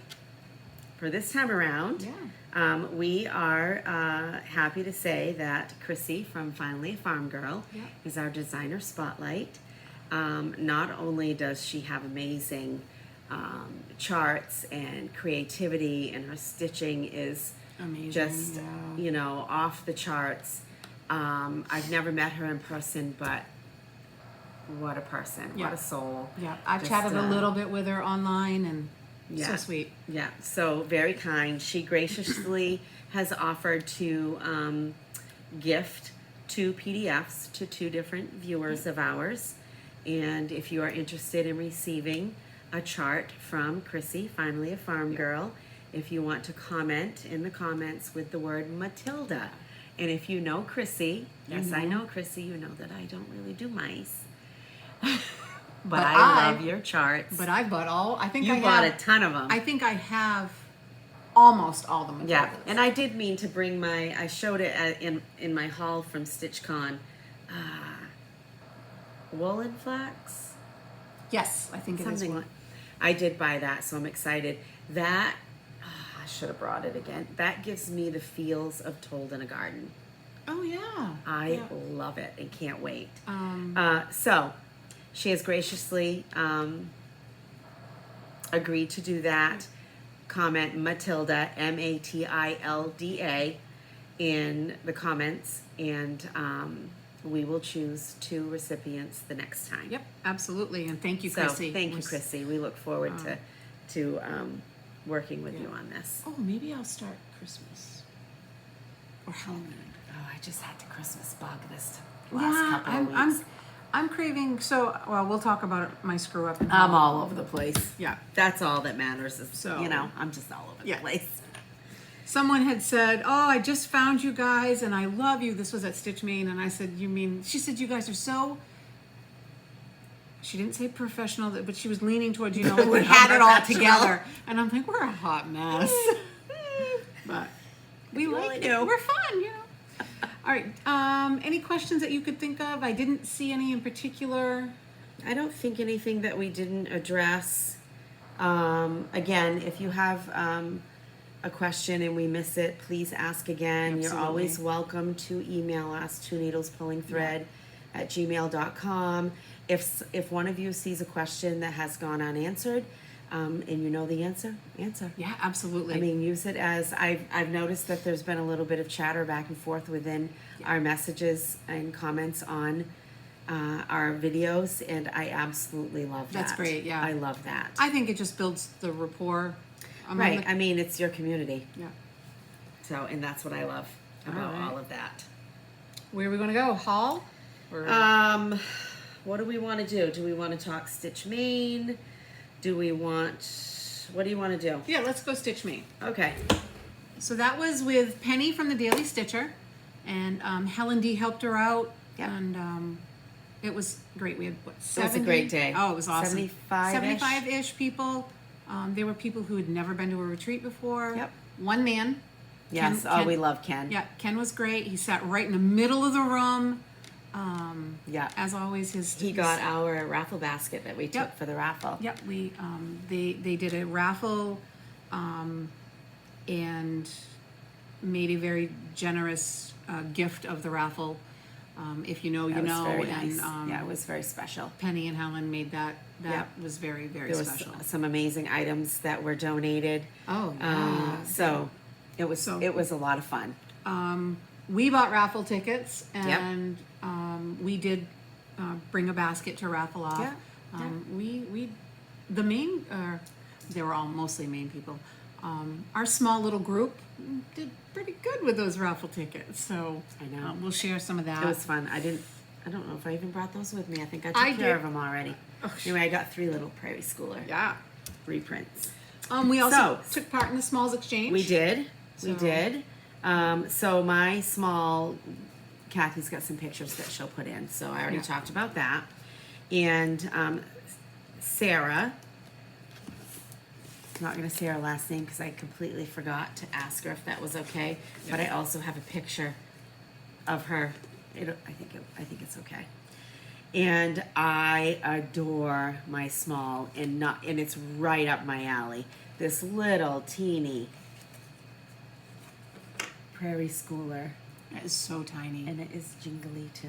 for this time around, we are happy to say that Chrissy from FinallyaFarmGirl is our designer spotlight. Not only does she have amazing charts and creativity, and her stitching is Amazing. just, you know, off the charts. I've never met her in person, but what a person, what a soul. Yeah, I've Just, chatted a little bit with her online, and so sweet. Yeah, so very kind. She graciously has offered to gift 2 PDFs to 2 different viewers of ours. And if you are interested in receiving a chart from Chrissy, FinallyaFarmGirl, if you want to comment in the comments with the word Matilda. And if you know Chrissy, yes, I know Chrissy, you know that I don't really do mice. but I love your charts. But I bought all, I think you I bought have, a ton of them. I think I have almost all the Matildas. Yeah, and I did mean to bring my, I showed it in my haul from StitchCon, woolen flax? Yes, I think it is one. I did buy that, so I'm excited. That, I should have brought it again. That gives me the feels of Told in a Garden. Oh, yeah. I love it and can't wait. So, she has graciously agreed to do that. Comment Matilda, Matilda, in the comments, and we will choose 2 recipients the next time. Yep, absolutely. And thank you, So, Chrissy. thank you, Chrissy. We look forward to working with you on this. Oh, maybe I'll start Christmas or Halloween. Oh, I just had the Christmas bug this last couple of weeks. I'm craving, well, we'll talk about my screw up. I'm all over the place. Yeah. That's all that matters is, So, you know, I'm just all over the place. Someone had said, oh, I just found you guys and I love you. This was at Stitch Maine. And I said, she said, you guys are so, she didn't say professional, but she was leaning towards, you know, we had it all together. And I'm like, we're a hot mess. But we like it. We're fun, you know. All right. Any questions that you could think of? I didn't see any in particular. I don't think anything that we didn't address. Again, if you have a question and we miss it, please ask again. Absolutely. You're always welcome to email us, twoneedlespullingthread @gmail.com. If one of you sees a question that has gone unanswered, and you know the answer. Yeah, absolutely. I mean, use it as, I've noticed that there's been a little bit of chatter back and forth within our messages and comments on our videos, and I absolutely love that. That's great, yeah. I love that. I think it just builds the rapport. Right, I mean, it's your community. Yeah. So, and that's what I love about all of that. Where are we going to go? Haul? Or... What do we want to do? Do we want to talk Stitch Maine? What do you want to do? Yeah, let's go Stitch Maine. Okay. So that was with Penny from the Daily Stitcher, and Helen D helped her out, and it was great. We had, 70? It was a great day. Oh, it was awesome. 75-ish? 75-ish people. There were people who had never been to a retreat before. Yep. One man. Yes, Ken, we love Ken. Yeah, Ken was great. He sat right in the middle of the room. Yeah. As always, he got our raffle basket that we took for the raffle. Yep, they did a raffle, and made a very generous gift of the raffle. If you know, you know. Very and nice. Yeah, it was very special. Penny and Helen made that. That was very, very there special. Was some amazing items that were donated. Oh, yeah. So it was a lot of fun. We bought raffle tickets, and we did bring a basket to raffle off. Yeah. The Maine, they were all mostly Maine people. Our small little group did pretty good with those raffle tickets. So I know we'll share some of that. It was fun. I don't know if I even brought those with me. I think I took care of them already. Oh, anyway, I got 3 little Prairie Schooler reprints. We also took part in the Smalls Exchange. We did. So my small, Kathy's got some pictures that she'll put in. So I already talked about that. And Sarah, I'm not going to say her last name because I completely forgot to ask her if that was okay. But I also have a picture of her. I think it's okay. And I adore my small, and it's right up my alley. this little teeny prairie schooler. That is so tiny. And it is jingly too.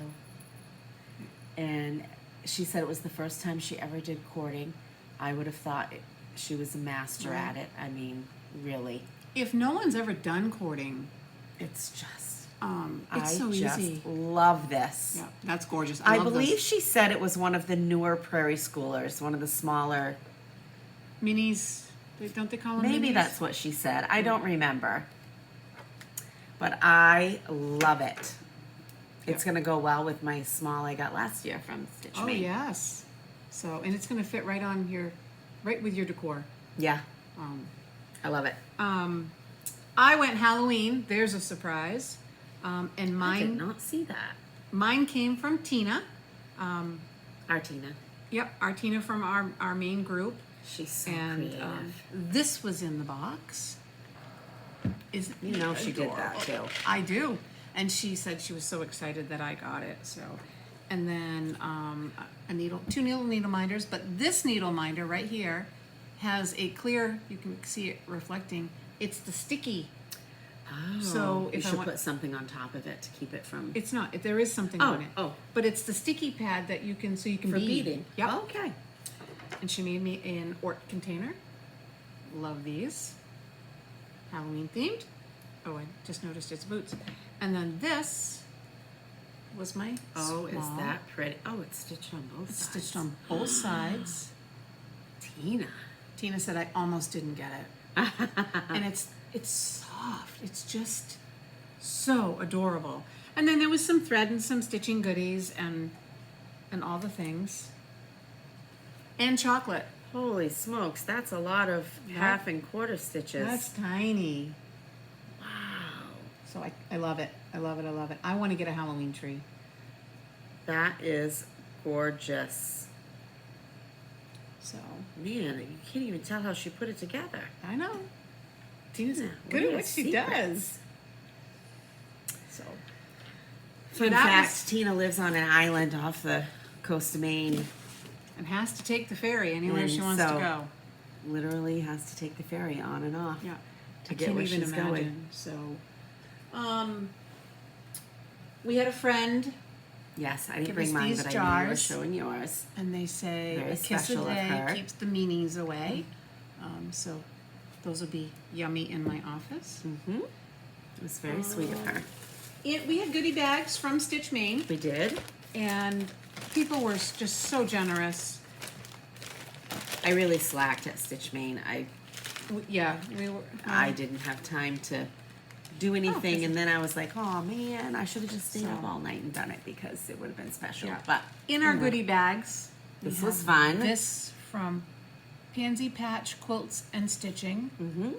And she said it was the first time she ever did cording. I would have thought she was a master at it. I mean, really. If no one's ever done cording, It's just, it's so easy. love this. Yeah, that's gorgeous. I love believe those she said it was one of the newer prairie schoolers, one of the smaller. minis. Don't they call them Maybe minis? that's what she said. I don't remember. But I love it. It's going to go well with my small I got last year from Stitch Oh Me. yes. So, and it's going to fit right on your, right with your decor. Yeah, Um, I love it. I went Halloween. There's a surprise. And I did mine, not see that. mine came from Tina. Artina. Yep, our Tina from our main group. She's so And creative. this was in the box. Is You know she did that too. I do. And she said she was so excited that I got it. So, and then two needle minders. But this needle minder right here has a clear. You can see it reflecting. It's the sticky. Oh, So you if I should want- put something on top of it to keep it from. It's not. There is something Oh, on it. oh. But it's the sticky pad that you can for bead. beading. Yep. Okay. And she made me an Ort container. Love these. Halloween themed. Oh, I just noticed it's boots. And then this was my Oh, is small. that pretty? Oh, it's stitched on both It's sides. stitched on both sides. Tina. Tina said I almost didn't get it. And it's soft. It's just so adorable. And then there was some thread and some stitching goodies and all the things. And chocolate. Holy smokes, that's a lot of Yeah. half and quarter stitches. That's tiny. wow. So I love it. I love it. I love it. I want to get a Halloween tree. That is gorgeous. So Man, you can't even tell how she put it together. I know. Tina's Yeah, good what at are what she secrets? does. So Fun that fact, was- Tina lives on an island off the coast of Maine. and has to take the ferry anywhere she And wants to so- go. Literally has to take the ferry on and off. Yeah. To I get can't where even she's imagine. going. So we had a friend Yes, I didn't Give bring us mine, these but I knew you were jars. showing yours. and they say Very a kiss a special of day her. keeps the meanies away. So those will be yummy in my office. Mm-hmm. It was very sweet of her. We had goodie bags from Stitch Maine, We did. and people were just so generous. I really slacked at Stitch Maine. We were. I didn't have time to do anything, 'cause- and then I was like, oh man, I should have just stayed up So- all night and done it because it would have been special. Yeah. But In our anyway, goodie bags, we This was have fun. This from Pansy Patch Quilts and Stitching, Mm-hmm.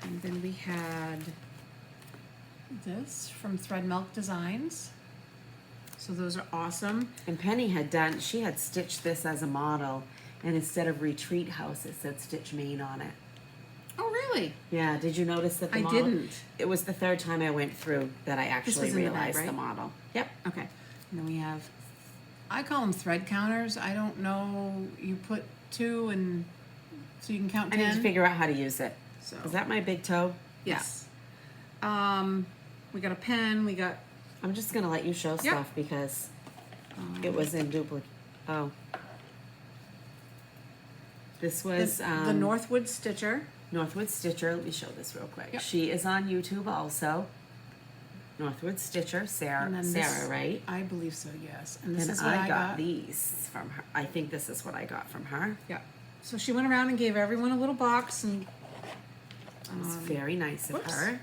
and then we had this from Thread Milk Designs. So those are awesome. And Penny she had stitched this as a model, and instead of Retreat House, it said Stitch Maine on it. Oh, really? Yeah, did you notice that the I model? didn't. It was the third time I went through that I actually was in the bag, realized the right? model. Yep. Okay. And then we have, I call them thread counters. I don't know. You put 2 and so you can count I 10. need to figure out how to use it. So Is that my big toe? yes. We got a pen. We got I'm just gonna let you show stuff because it was in duplicate. Oh. This was the Northwood Stitcher. Northwood Stitcher. Let me show this real quick. Yep. She is on YouTube also. Northwood Stitcher, Sarah, And then Sarah, this- right? I believe so, yes. And this And is what I I got these from her. I think this is what I got from her. Yeah. So she went around and gave everyone a little box, and It's very nice of whoops. her.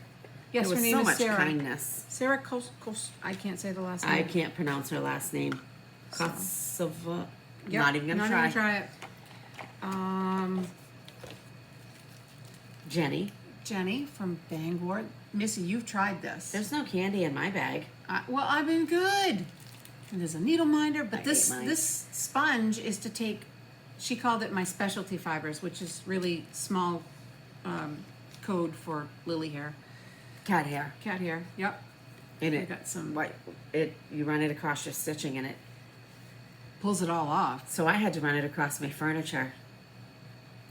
yes, There was her name so is much Sarah. kindness. Sarah Kos. I can't say the last name. I can't pronounce her last name. So. Kosovo. Yep, Not even gonna try. Not even try it. Jenny from Bangor. Missy, you've tried this. There's no candy in my bag. Well, I've been good. And there's a needle minder, but I this ate mine. this sponge is to take. She called it my specialty fibers, which is really small code for lily hair, Cat hair. cat hair. Yep. And I it got some. What it you run it across your stitching and it. Pulls it all off. So I had to run it across my furniture.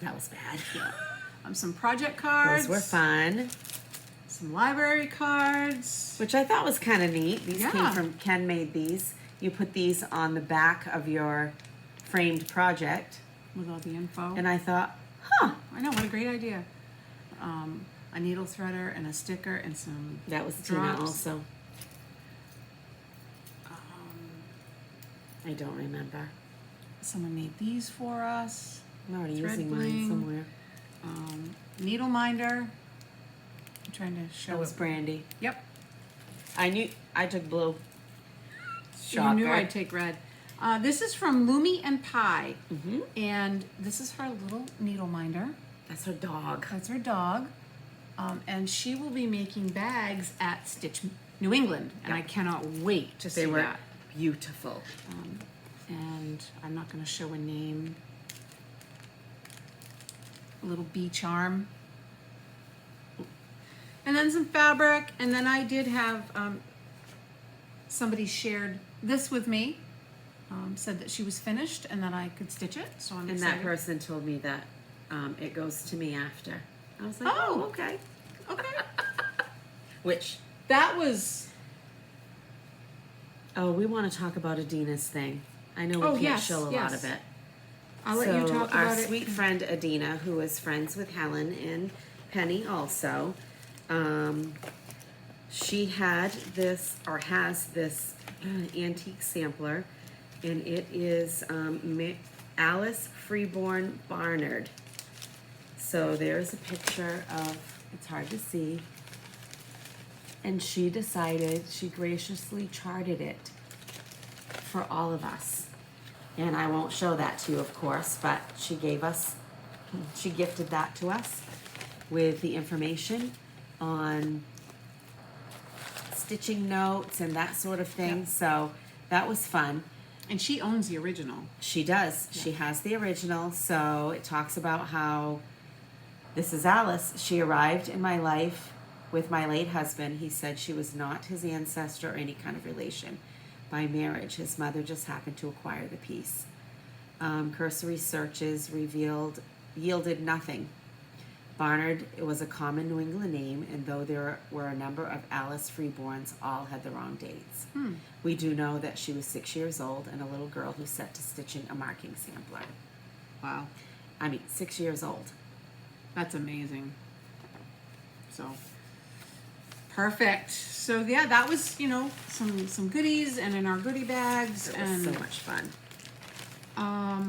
That was bad. some project cards. Those were fun. Some library cards. Which I thought was kind of neat. These came Yeah. from, Ken made these. You put these on the back of your framed project. With all the info. And I thought, huh. I know, what a great idea. A needle threader and a sticker and some That was Tina drops. also. I don't remember. Someone made these for us. I'm already Thread using mine bling. somewhere. Needle minder. I'm trying to show That was it. Brandy. Yep. I took blue. You knew Shocker. I'd take red. This is from Lumi and Pie. Mhm. And this is her little needle minder. That's her dog. That's her dog. And she will be making bags at Stitch New England. And I cannot wait to see They were that. beautiful. And I'm not going to show a name. A little bee charm. And then some fabric. And then I did have somebody shared this with me. Said that she was finished and that I could stitch it. So I'm And excited. that person told me that it goes to me after. I was like, Oh. oh okay. Okay. Which, That was... oh, we want to talk about Adina's thing. I know we Oh, can't yes, show a lot yes. of it. I'll let you talk our about it. sweet friend Adina, who is friends with Helen and Penny also, she had this, or has this antique sampler, and it is Alice Freeborn Barnard. So there's a picture of, it's hard to see, and she decided, she graciously charted it for all of us. And I won't show that to you, of course, but she gifted that to us with the information on stitching notes and that sort of thing. Yep. So that was fun. And she owns the original. She does. She has the original. So it talks about how this is Alice. She arrived in my life with my late husband. He said she was not his ancestor or any kind of relation. By marriage, his mother just happened to acquire the piece. Cursory searches yielded nothing. Barnard, it was a common New England name, and though there were a number of Alice Freeborns, all had the wrong dates. We do know that she was 6 years old and a little girl who set to stitching a marking sampler. Wow. 6 years old. That's amazing. So, perfect. So yeah, that was, some goodies and in our goodie bags. It and was so much fun.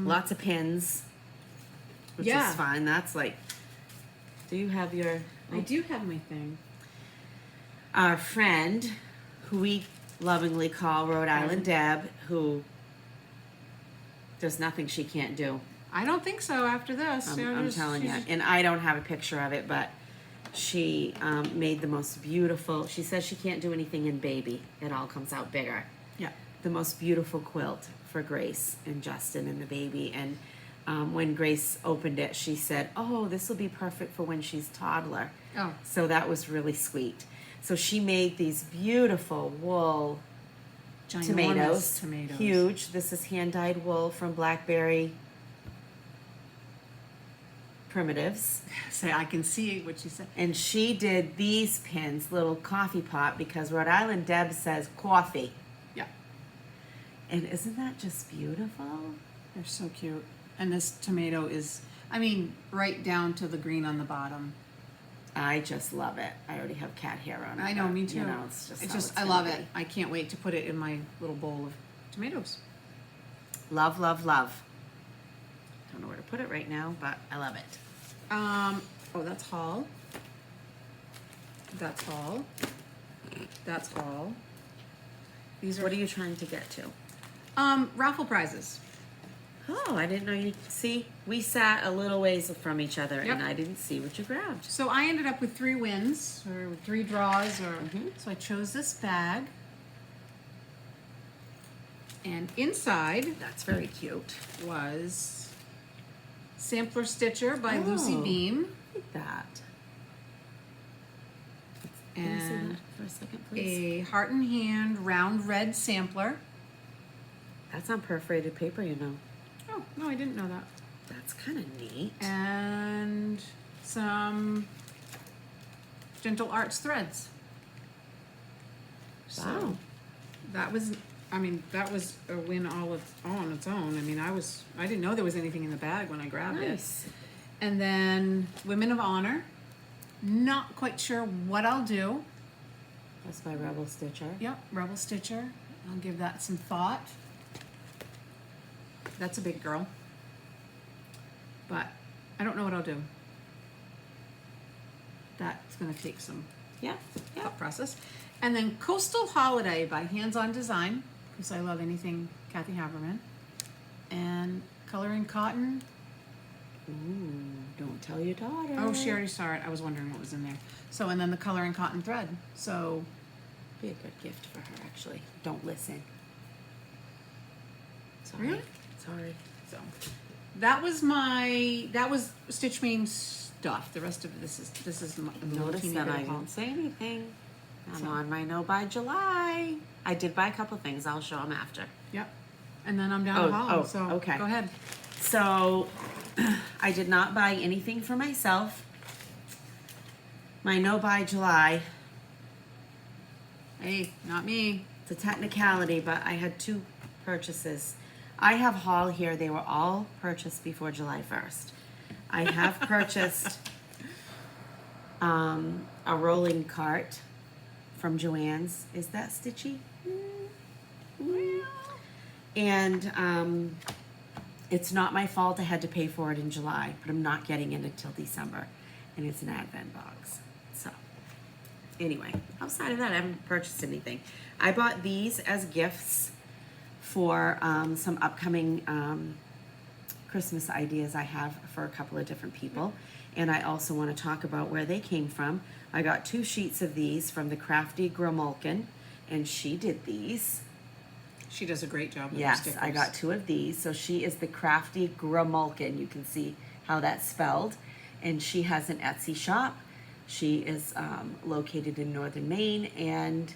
Lots of pins, which Yeah. is fun. That's like, do you have your... I do have my thing. Our friend, who we lovingly call Rhode Island Deb, who there's nothing she can't do. I don't think so after this. I'm telling you. And I don't have a picture of it, but she made the most beautiful, she says she can't do anything in baby. It all comes out bigger. Yeah. The most beautiful quilt for Grace and Justin and the baby. And when Grace opened it, she said, oh, this will be perfect for when she's toddler. Oh. So that was really sweet. So she made these beautiful wool Ginormous tomatoes. Huge. This is hand-dyed wool from Blackberry Primitives. Say, I can see what you said. And she did these pins, little coffee pot, because Rhode Island Deb says coffee. Yeah. And isn't that just beautiful? They're so cute. And this tomato is, right down to the green on the bottom. I just love it. I already have cat hair on it. I know, but, me too. It's just, It's how just, it's I gonna love be. it. I can't wait to put it in my little bowl of tomatoes. Love, love, love. Don't know where to put it right now, but I love it. Oh, that's haul. That's haul. That's haul. These are What are you trying to get to? raffle prizes. Oh, I didn't know you. See, we sat a little ways from each other, Yep. and I didn't see what you grabbed. So I ended up with 3 wins or 3 draws, or Mhm. so I chose this bag. And inside That's very cute. was Sampler Stitcher by Lucy Oh. Beam Look at that. Can you see and that for a second, please? a Heart and Hand round red sampler. That's on perforated paper, you know. Oh, no, I didn't know that. That's kind of neat. And some Gentle Arts threads. So Wow. that was, I mean, that was a win all on its own. I mean, I didn't know there was anything in the bag when I grabbed Nice. it. And then Women of Honor. Not quite sure what I'll do. That's by Rebel Stitcher. Yep, Rebel Stitcher. I'll give that some thought. That's a big girl. But I don't know what I'll do. That's going to take some Yeah. Yeah. thought process. And then Coastal Holiday by Hands On Design, because I love anything Kathy Haberman. And Coloring Cotton. Ooh, don't tell your daughter. Oh, she already saw it. I was wondering what was in there. So, and then the Coloring Cotton thread. So, Be a good gift for her, actually. Don't listen. Sorry. Really? Sorry. so that was Stitch Mean stuff. The rest of this is my Notice teeny that bit I of haul. didn't say anything. I'm So- on my no by July. I did buy a couple things. I'll show them after. Yep. And then I'm down to haul. So okay. go ahead. So, I did not buy anything for myself. My no by July, Hey, not me. it's a technicality, but I had 2 purchases. I have haul here. They were all purchased before July 1st. I have purchased a rolling cart from Joann's. Is that stitchy? And it's not my fault. I had to pay for it in July, but I'm not getting it until December. And it's an Advent box. So, anyway, outside of that, I haven't purchased anything. I bought these as gifts for some upcoming Christmas ideas I have for a couple of different people. And I also want to talk about where they came from. I got 2 sheets of these from the Crafty Gromolkin, and she did these. She does a great job with her Yes, stickers. I got 2 of these. So she is the Crafty Gromolkin. You can see how that's spelled. And she has an Etsy shop. She is located in northern Maine, and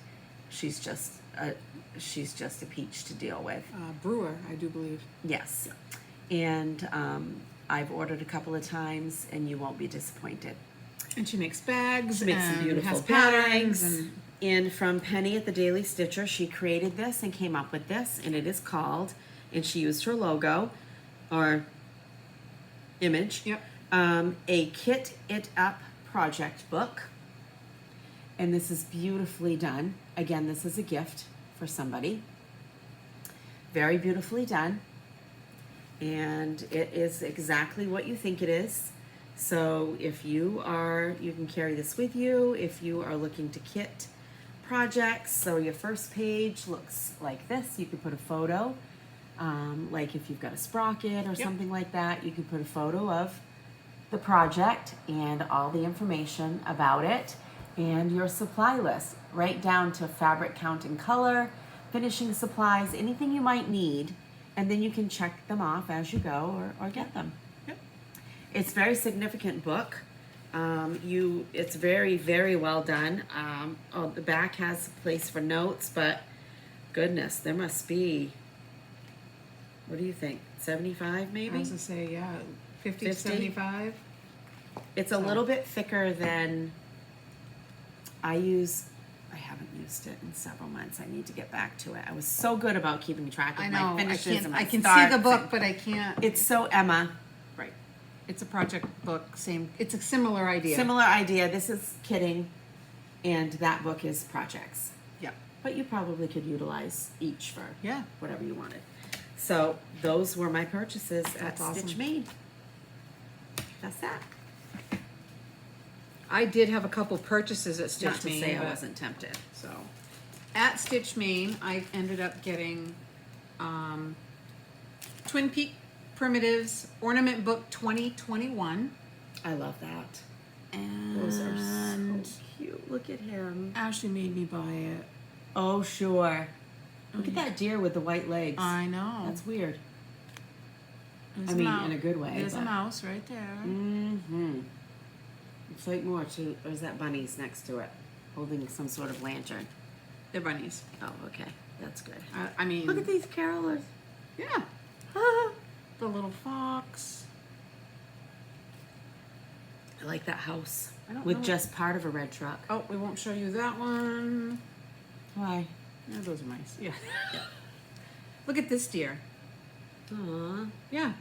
she's just a peach to deal with. Brewer, I do believe. Yes. And I've ordered a couple of times, and you won't be disappointed. And she makes bags. She makes and some beautiful has patterns. bags. And from Penny at the Daily Stitcher, she created this and came up with this, and it is called, and she used her logo or image, Yep. a Kit It Up project book. And this is beautifully done. Again, this is a gift for somebody. Very beautifully done. And it is exactly what you think it is. So if you can carry this with you if you are looking to kit projects. So your first page looks like this. You could put a photo, like if you've got a sprocket or something like that, you could put a photo of the project and all the information about it and your supply list, right down to fabric count and color, finishing supplies, anything you might need, and then you can check them off as you go or get them. Yep. It's a very significant book. It's very, very well done. The back has a place for notes, but goodness, there must be, what do you think, 75 maybe? I was going to say, yeah, 50 to 50? 75. It's a little bit thicker than I haven't used it in several months. I need to get back to it. I was so good about keeping track of I my know. finishes and my I can see starts the book, and- but I can't. It's so Emma. Right. It's a project book. It's a similar idea. Similar idea. This is kidding, and that book is projects. Yeah. But you probably could utilize each for Yeah. whatever you wanted. So those were my purchases at That's awesome. Stitch Made. That's that. I did have a couple purchases at Stitch Not to Main, say I but- wasn't tempted. So, at Stitch Main, I ended up getting Twin Peak Primitives Ornament Book 2021. I love that. And Those are so cute. Look at him. Ashley made me buy it. Oh, sure. Look at that deer with the white legs. I know. That's weird. There's I a mean, mouse. in a good way. There's a but- mouse right there. Mm-hmm. It's like more to, or is that bunnies next to it? Holding some sort of lantern. They're bunnies. Oh, okay. That's good. I mean, Look at these carolers. yeah. The little fox. I like that house I don't with know. just part of a red truck. Oh, we won't show you that one. Why? Yeah, those are nice. Yeah. Look at this deer. Aww. Yeah.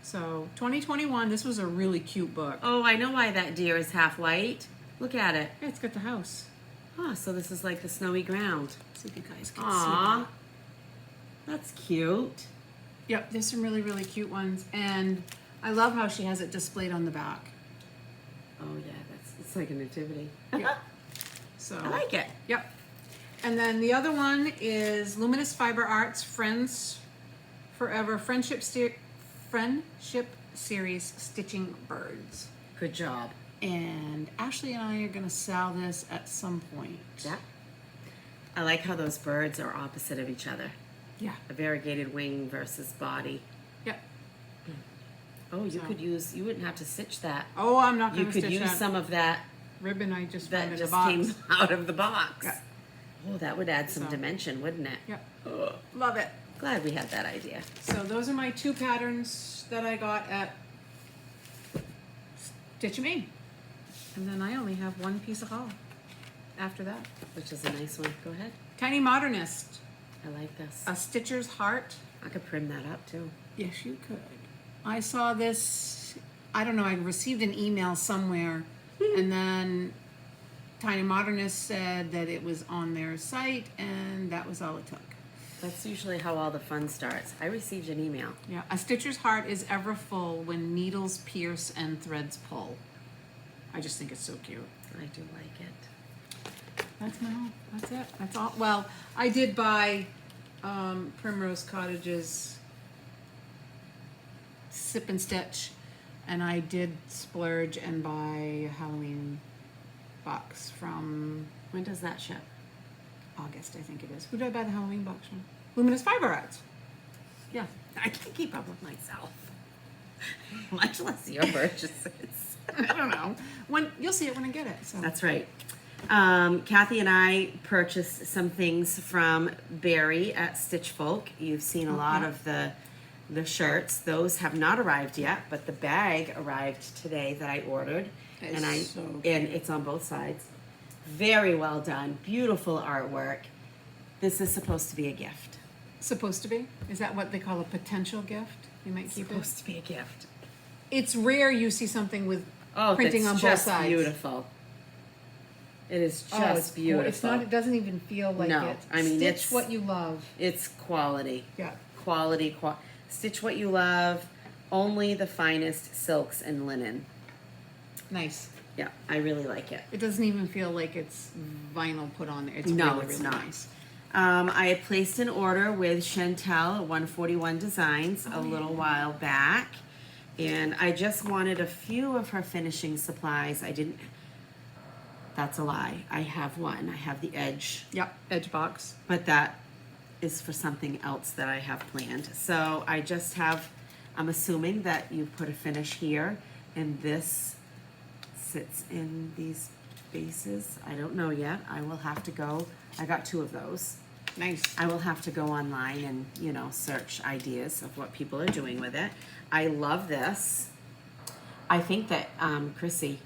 So 2021. This was a really cute book. Oh, I know why that deer is half white. Look at it. Yeah, it's got the house. Oh, so this is like the snowy ground. See if you guys can see Aww. that. That's cute. Yep, there's some really, really cute ones. And I love how she has it displayed on the back. Oh yeah, it's like a nativity. Yeah. So I like it. Yep. And then the other one is Luminous Fiber Arts Friends Forever Friendship Series Stitching Birds. Good job. And Ashley and I are going to sell this at some point. Yeah. I like how those birds are opposite of each other. Yeah. A variegated wing versus body. Yep. Oh, you So- could use, you wouldn't have to stitch that. Oh, I'm not You going to could stitch use that some of that ribbon I just that found in the just box. came out of the box. Yeah. Oh, that would add some So- dimension, wouldn't it? Yep. Ugh. Love it. Glad we had that idea. So those are my 2 patterns that I got at Stitch Me. And then I only have 1 piece of haul after that. Which is a nice one. Go ahead. Tiny Modernist, I like this. a Stitcher's Heart. I could prim that up too. Yes, you could. I saw this, I don't know, I received an email somewhere, and then Tiny Modernist said that it was on their site, and that was all it took. That's usually how all the fun starts. I received an email. Yeah, a Stitcher's Heart is ever full when needles pierce and threads pull. I just think it's so cute. I do like it. That's my haul. That's it. That's all. Well, I did buy Primrose Cottage's Sip and Stitch, and I did splurge and buy a Halloween box from When does that ship? August, I think it is. Who did I buy the Halloween box from? Luminous Fiber Arts. Yeah. I can't keep up with myself. Much less your purchases. I don't know. When you'll see it when I get it. So That's right. Kathy and I purchased some things from Barry at Stitch Folk. You've seen a lot of the shirts. Those have not arrived yet, but the bag arrived today that I ordered, It's and so and it's on both sides. Very well done. Beautiful artwork. This is supposed to be a gift. supposed to be. Is that what they call a potential gift? You might keep it. Supposed to be a gift. It's rare you see something with Oh, printing that's on both just sides. beautiful. It is just Oh, it's beautiful. It's not. It doesn't even feel like No, it. I mean, Stitch it's- what you love. It's quality. Yeah. Quality. Stitch what you love. Only the finest silks and linen. Nice. Yeah, I really like it. It doesn't even feel like it's vinyl put on there. It's No, really, it's really not. nice. I had placed an order with Chantel at 141 Designs a little while back, and I just wanted a few of her finishing supplies. I didn't. That's a lie. I have one. I have the edge, Yep. Edge box. but that is for something else that I have planned. So I just have. I'm assuming that you put a finish here, and this sits in these bases. I don't know yet. I will have to go. I got 2 of those. Nice. I will have to go online and, search ideas of what people are doing with it. I love this. I think that Chrissy,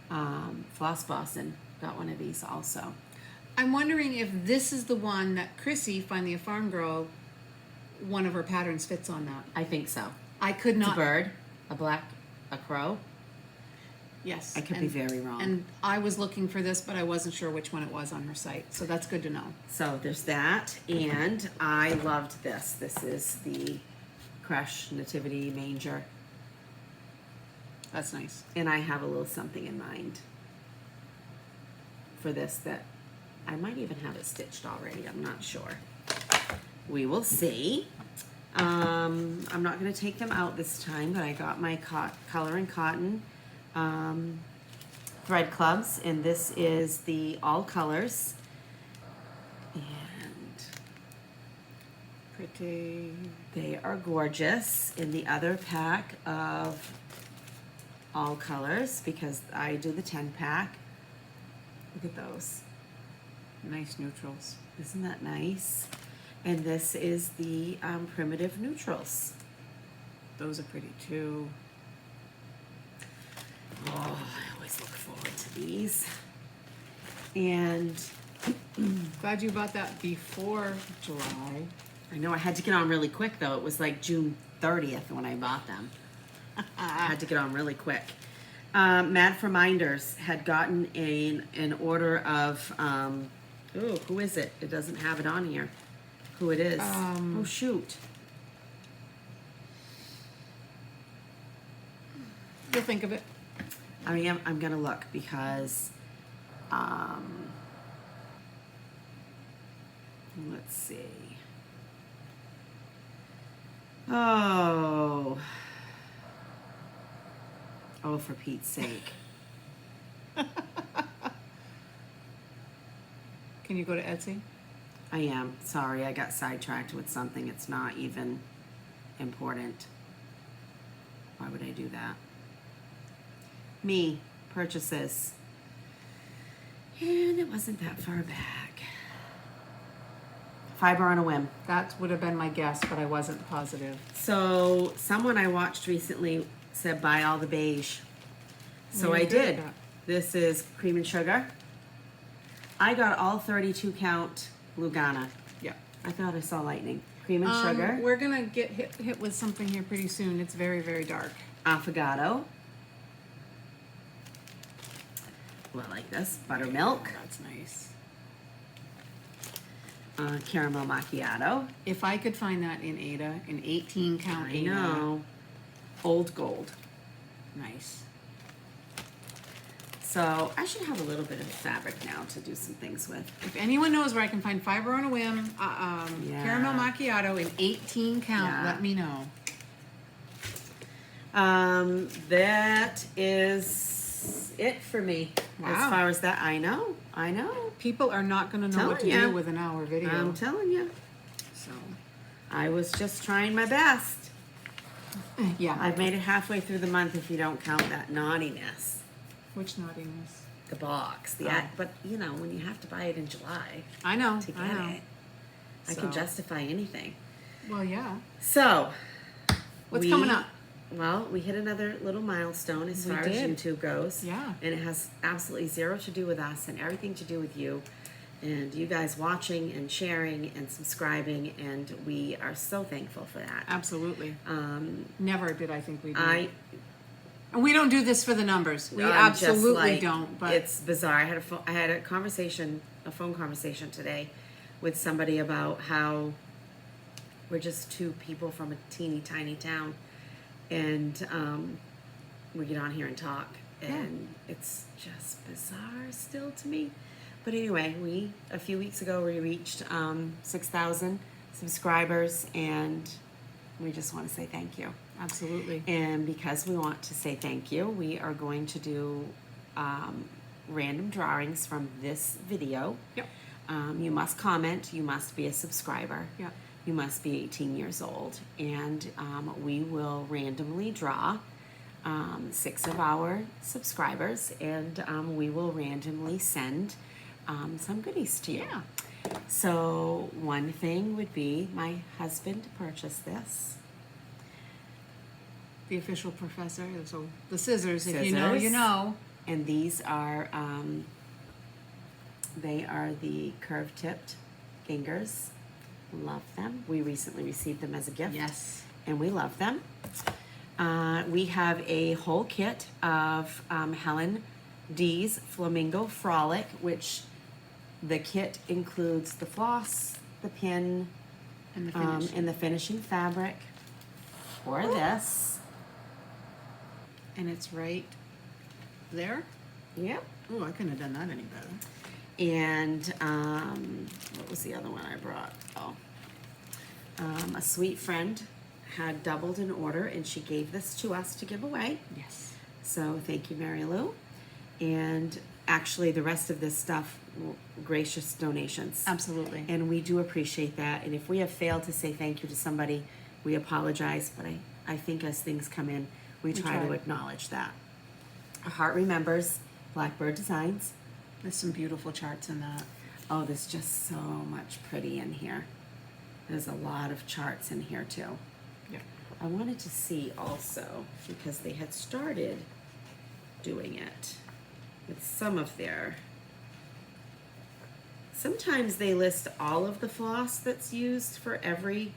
Floss Boston got one of these also. I'm wondering if this is the one that Chrissy, FinallyaFarmGirl, one of her patterns fits on that. I think so. I could It's a not. bird, a crow. Yes. I could be very wrong. And I was looking for this, but I wasn't sure which one it was on her site. So that's good to know. So there's that, and I loved this. This is the Crush Nativity Manger, That's nice. and I have a little something in mind for this that I might even have it stitched already. I'm not sure. We will see. I'm not going to take them out this time, but I got my Color and Cotton thread clubs, and this is the all colors. And Pretty. they are gorgeous in the other pack of all colors, because I do the 10 pack. Look at those. Nice neutrals. Isn't that nice? And this is the primitive neutrals. Those are pretty too. Oh, I always look forward to these. And Glad you bought that before July. I know I had to get on really quick though. It was like June 30th when I bought them. I had to get on really quick. Mad for Minders had gotten an order of, ooh, who is it? It doesn't have it on here. Who it is. Oh, shoot. You'll think of it. I'm going to look because, let's see. Oh, for Pete's sake. Can you go to Etsy? I am. Sorry, I got sidetracked with something. It's not even important. Why would I do that? Me, purchases. And it wasn't that far back. Fiber on a Whim. That would have been my guess, but I wasn't positive. So someone I watched recently said buy all the beige. So I did. This is cream and sugar. I got all 32 count Lugana. Yeah. I thought I saw lightning. Cream and sugar. We're gonna get hit with something here pretty soon. It's very, very dark. Affogato. Well, I like this. Buttermilk. Oh, that's nice. Caramel macchiato. If I could find that in Ada, an 18 count I Ada. know. Old gold. Nice. So I should have a little bit of fabric now to do some things with. If anyone knows where I can find Fiber on a Whim, Yeah. caramel macchiato in 18 count, Yeah. let me know. That is it for me. Wow. As far as that, I know. People are not going to know what to Telling ya. do with an hour video. I'm telling you. So, I was just trying my best. yeah. I've made it halfway through the month if you don't count that naughtiness. Which naughtiness? The box. But, you know, when you have to buy it in July I know. to get I know. it, I can So- justify anything. Well, yeah. So, What's coming up? Well, we hit another little milestone as We far did. as YouTube goes. Yeah. And it has absolutely zero to do with us and everything to do with you. And you guys watching and sharing and subscribing, and we are so thankful for that. Absolutely. Never did I think we'd do I it. And we don't do this for the numbers. We I'm just absolutely like, don't. But it's bizarre. I had a phone conversation today with somebody about how we're just two people from a teeny tiny town, and we get on here and talk, and it's just bizarre still to me. But anyway, a few weeks ago we reached 6,000 subscribers, and we just want to say thank you. absolutely. And because we want to say thank you, we are going to do random drawings from this video. Yep. You must comment. You must be a subscriber. Yep. You must be 18 years old. And we will randomly draw 6 of our subscribers, and we will randomly send some goodies to you. Yeah. So one thing would be my husband purchased this. The official professor. So the scissors. If you know, you Scissors. know. And these are, they are the curved-tipped fingers. Love them. We recently received them as a gift. Yes. And we love them. We have a whole kit of Helen D's Flamingo Frolic, which the kit includes the floss, the pin, And the finish. and the finishing fabric for this. And it's right there. Yep. Oh, I couldn't have done that any better. And what was the other one I brought? Oh, a sweet friend had doubled an order, and she gave this to us to give away. Yes. So thank you, Mary Lou. And actually, the rest of this stuff, gracious donations. Absolutely. And we do appreciate that. And if we have failed to say thank you to somebody, we apologize. But I think as things come in, we try to acknowledge that. Our Heart Remembers, Blackbird Designs. There's some beautiful charts in that. Oh, there's just so much pretty in here. There's a lot of charts in here too. Yeah. I wanted to see also, because they had started doing it with some of their. Sometimes they list all of the floss that's used for every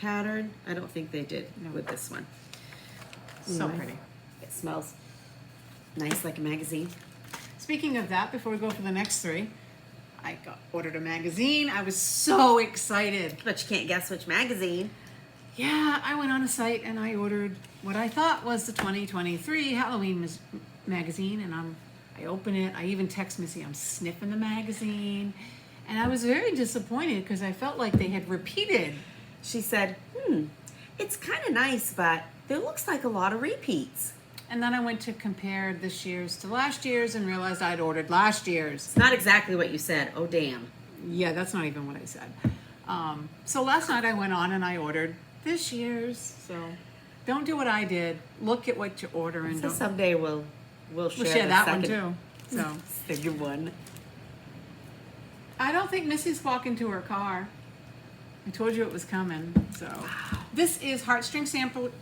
pattern. I don't think they did with this one. So Anyway, pretty. It smells nice like a magazine. Speaking of that, before we go for the next three, I ordered a magazine. I was so excited. But you can't guess which magazine. Yeah, I went on a site and I ordered what I thought was the 2023 Halloween magazine, and I open it. I even text Missy, I'm sniffing the magazine, and I was very disappointed because I felt like they had repeated. She said, it's kind of nice, but there looks like a lot of repeats. And then I went to compare this year's to last year's and realized I'd ordered last year's. It's not exactly what you said. Oh, damn. Yeah, that's not even what I said. So last night I went on and I ordered this year's. So don't do what I did. Look at what you order and So don't. someday we'll share the that second, one too. So second one. I don't think Missy's walking to her car. I told you it was coming. So this is Heartstring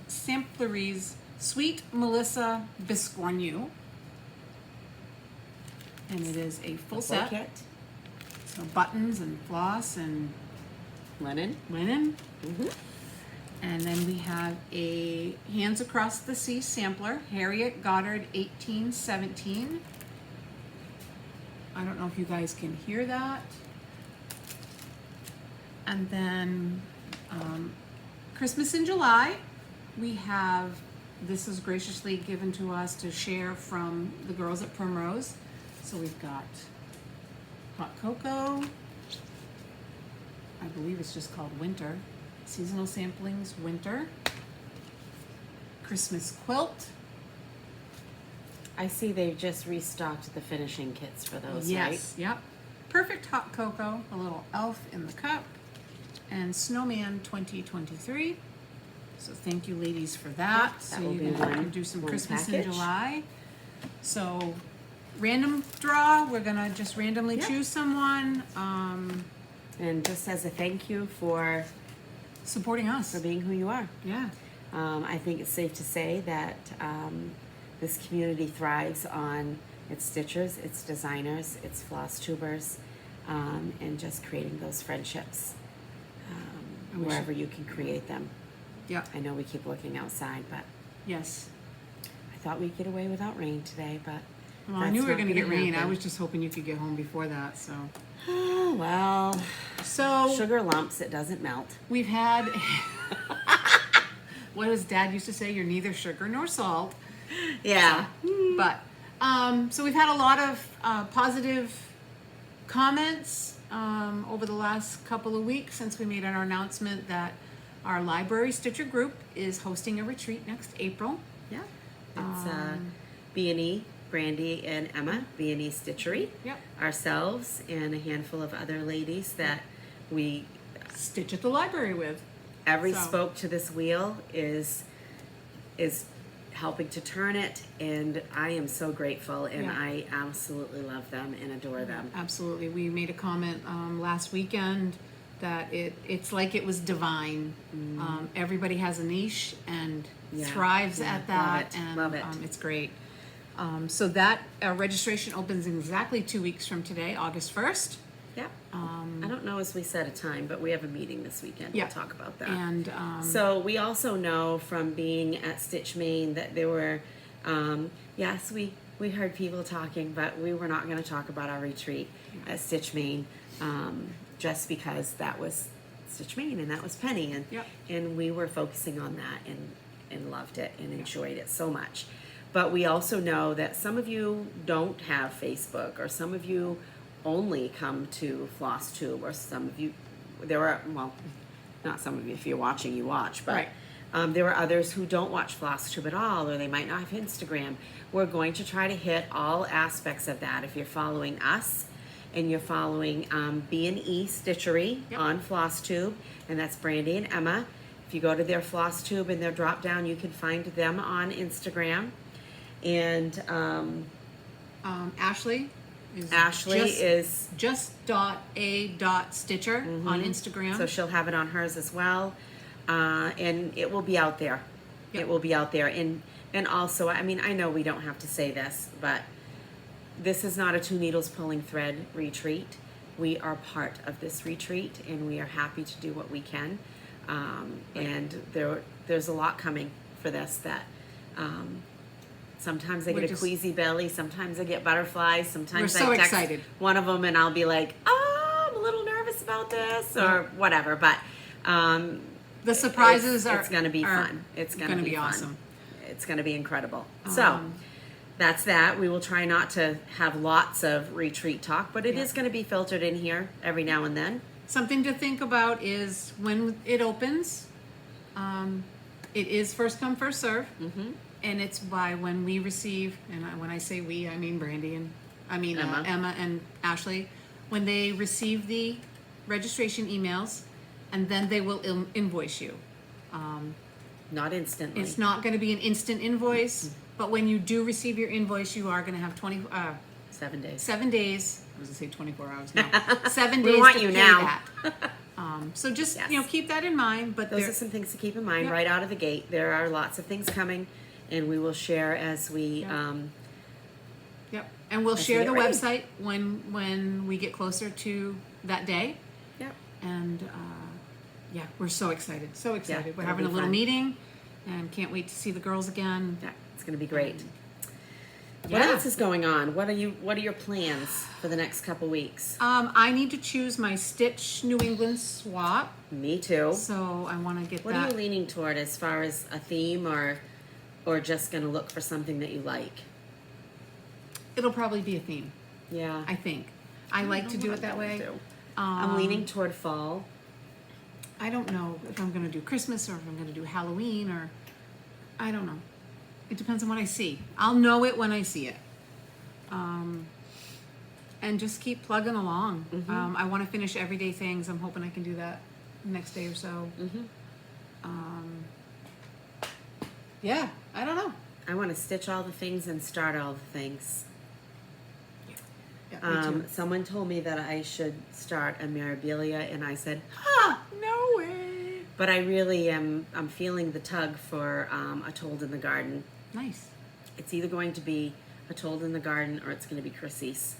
Samplery's Sweet Melissa Biscornu. And it is a full set. Kit. So buttons and floss and Linen. linen. Mm-hmm. And then we have a Hands Across the Sea sampler, Harriet Goddard 1817. I don't know if you guys can hear that. And then Christmas in July, we have, this is graciously given to us to share from the girls at Primrose. So we've got hot cocoa, I believe it's just called Winter, seasonal samplings, Winter, Christmas quilt. I see they've just restocked the finishing kits for those, right? Yes, yep. Perfect hot cocoa, a little elf in the cup, and Snowman 2023. So thank you, ladies, for that. That So will you be can do some one Christmas in package. July. So random draw, we're gonna just randomly Yep. choose someone. And just as a thank you for Supporting us. being who you are. Yeah. I think it's safe to say that this community thrives on its stitchers, its designers, its floss tubers, and just creating those friendships And we wherever you can create them. Yeah. I know we keep looking outside, but Yes. I thought we'd get away without rain today, but Well, I that's knew we were not gonna get rain. I happen. was just hoping you could get home before that, so. Oh, well, So sugar lumps, it doesn't melt. we've had, what does Dad used to say? You're neither sugar nor salt. Yeah. But, so we've had a lot of positive comments over the last couple of weeks since we made our announcement that our library stitcher group is hosting a retreat next April. Yeah. It's B&E, Brandy and Emma, B&E Stitchery. Yep. Ourselves and a handful of other ladies that we Stitch at the library with. every So- spoke to this wheel is helping to turn it, and I am so grateful, and Yeah. I absolutely love them and adore them. Absolutely. We made a comment last weekend that it's like it was divine. Everybody has a niche and Yeah, thrives yeah, at that, love it, and love it. It's great. So that registration opens in exactly 2 weeks from today, August 1st. Yep. I don't know as we set a time, but we have a meeting this weekend. Yeah. We'll talk about that. And So we also know from being at Stitch Maine that there were, yes, we heard people talking, but we were not going to talk about our retreat at Stitch Maine, just because that was Stitch Maine and that was Penny, and Yep. and we were focusing on that and loved it and enjoyed it so much. But we also know that some of you don't have Facebook, or some of you only come to Flosstube, or some of you, there are, well, not some of you, if you're watching, you watch, but Right. there are others who don't watch Flosstube at all, or they might not have Instagram. We're going to try to hit all aspects of that. If you're following us and you're following B&E Stitchery Yep. on Flosstube, and that's Brandy and Emma. If you go to their Flosstube and their drop down, you can find them on Instagram. And Ashley is Ashley just, is just.a.stitcher on Instagram. So she'll have it on hers as well. And it will be out there. Yep. It will be out there. And And also, I mean, I know we don't have to say this, but this is not a two needles pulling thread retreat. We are part of this retreat, and we are happy to do what we can. And there's a lot coming for this that sometimes I get a queasy belly, sometimes I get butterflies, sometimes we're so I text excited. one of them and I'll be like, oh, I'm a little nervous about this or whatever. But the surprises it's going to be fun. It's going to be fun. Awesome. It's going to be incredible. So that's that. We will try not to have lots of retreat talk, but it is going to be filtered in here every now and then. Something to think about is when it opens, it is first come, first serve. Mm-hmm. And it's by when we receive, and when I say we, I mean Brandy and Emma and Ashley, when they receive the registration emails, and then they will invoice you. Not instantly. It's not going to be an instant invoice, but when you do receive your invoice, you are going to have 7 days. 7 days. I was going to say 24 hours. No, 7 We days want to you pay now. that. So just keep that in mind. But those are some things to keep in mind right out of the gate. There are lots of things coming, and we will share as we. Yep, and we'll share the website when we get closer to that day. Yep. And we're so excited. So excited. Yeah, we're having a little meeting, and can't wait to see the girls again. Yeah, it's going to be great. What else is going on? What are your plans for the next couple weeks? I need to choose my Stitch New England swap. Me too. So I want to get What that. are you leaning toward as far as a theme or just going to look for something that you like? It'll probably be a theme. Yeah. I think. I like to do it that way. I'm leaning toward fall. I don't know if I'm going to do Christmas or if I'm going to do Halloween or I don't know. It depends on what I see. I'll know it when I see it. And just keep plugging along. Mm-hmm. I want to finish everyday things. I'm hoping I can do that the next day or so. Mm-hmm. I don't know. I want to stitch all the things and start all the things. Yeah, me too. Someone told me that I should start a Mirabilia, and I said, No way. but I really I'm feeling the tug for a Told in the Garden. Nice. It's either going to be a Told in the Garden or it's going to be Chrissy's.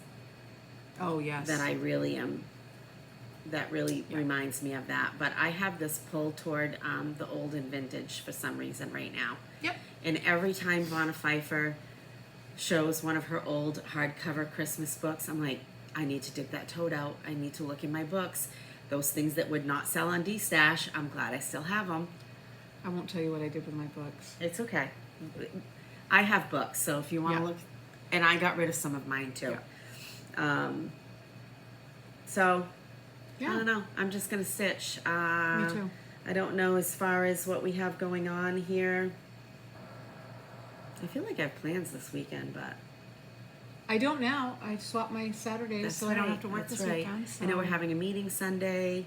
Oh, yes. That I really am. That really reminds me of that. But I have this pull toward the old and vintage for some reason right now. Yep. And every time Vonna Pfeiffer shows one of her old hardcover Christmas books, I'm like, I need to dig that toad out. I need to look in my books. Those things that would not sell on D-Stash, I'm glad I still have them. I won't tell you what I did with my books. It's okay. I have books, so if you want to look, and I got rid of some of mine too. Yeah. So, I don't know. I'm just going to stitch. Me too. I don't know as far as what we have going on here. I feel like I have plans this weekend, but I don't now. I swapped my Saturdays so I don't have to work this weekend. So. I know we're having a meeting Sunday.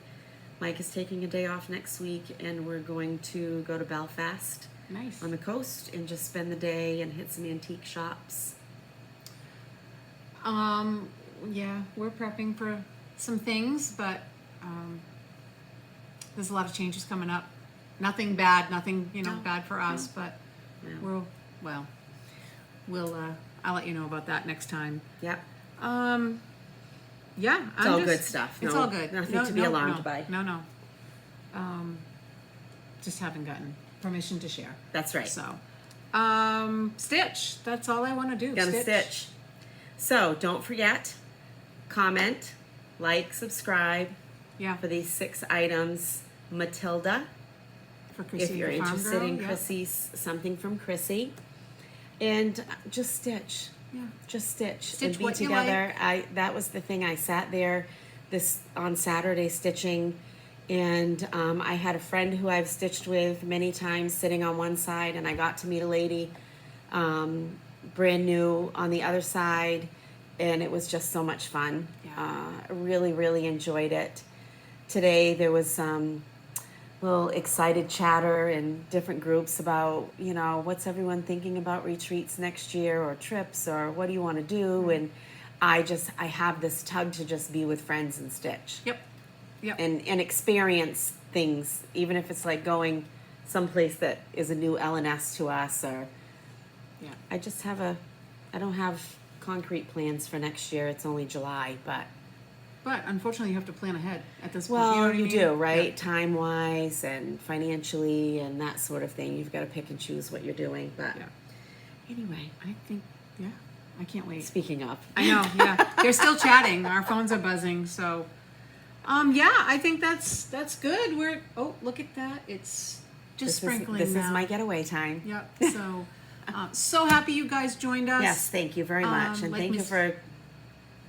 Mike is taking a day off next week, and we're going to go to Belfast. Nice. On the coast and just spend the day and hit some antique shops. We're prepping for some things, but there's a lot of changes coming up. Nothing bad, bad for us, but I'll let you know about that next time. Yep. It's all good stuff. It's all good. Nothing to be alarmed by. No. Just haven't gotten permission to share. That's right. So, stitch. That's all I want to do. Gonna stitch. So don't forget, comment, like, subscribe. Yeah. For these 6 items, Matilda. For Chrissy, if you're interested Farmgirl, in Chrissy's something from Chrissy, and just stitch. Yeah. Just stitch Stitch and be what you together. That was the thing. I sat there on Saturday stitching. And I had a friend who I've stitched with many times sitting on one side, and I got to meet a lady brand new on the other side, and it was just so much fun. Yeah. I really, really enjoyed it. Today there was some little excited chatter in different groups about, what's everyone thinking about retreats next year or trips or what do you want to do? And I have this tug to just be with friends and stitch. Yep. And experience things, even if it's like going someplace that is a new LNS to us or Yeah. I just have I don't have concrete plans for next year. It's only July, but unfortunately, you have to plan ahead at this point. well, You know what I mean? do, right? Yeah. Time-wise and financially and that sort of thing. You've got to pick and choose what you're doing. But Yeah. anyway, I think, yeah, I can't wait. speaking of, I know, yeah. They're still chatting. Our phones are buzzing. So, yeah, I think that's good. Oh, look at that. It's just sprinkling this now. is my getaway time. Yep. So, so happy you guys joined us. Yes, thank you very much, and like thank you Miss- for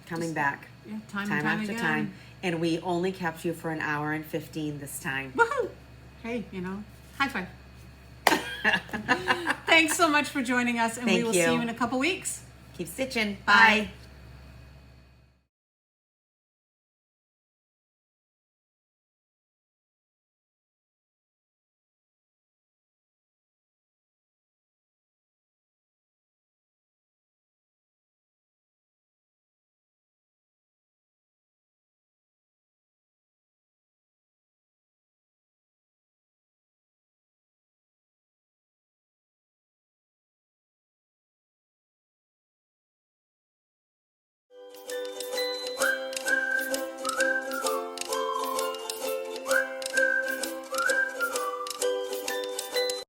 coming back Yeah, time time and after again. time. And we only kept you for an hour and 15 this time. Woohoo! Hey, high five. Thanks so much for joining us, and we Thank will you. see you in a couple weeks. Keep stitching. Bye. Bye.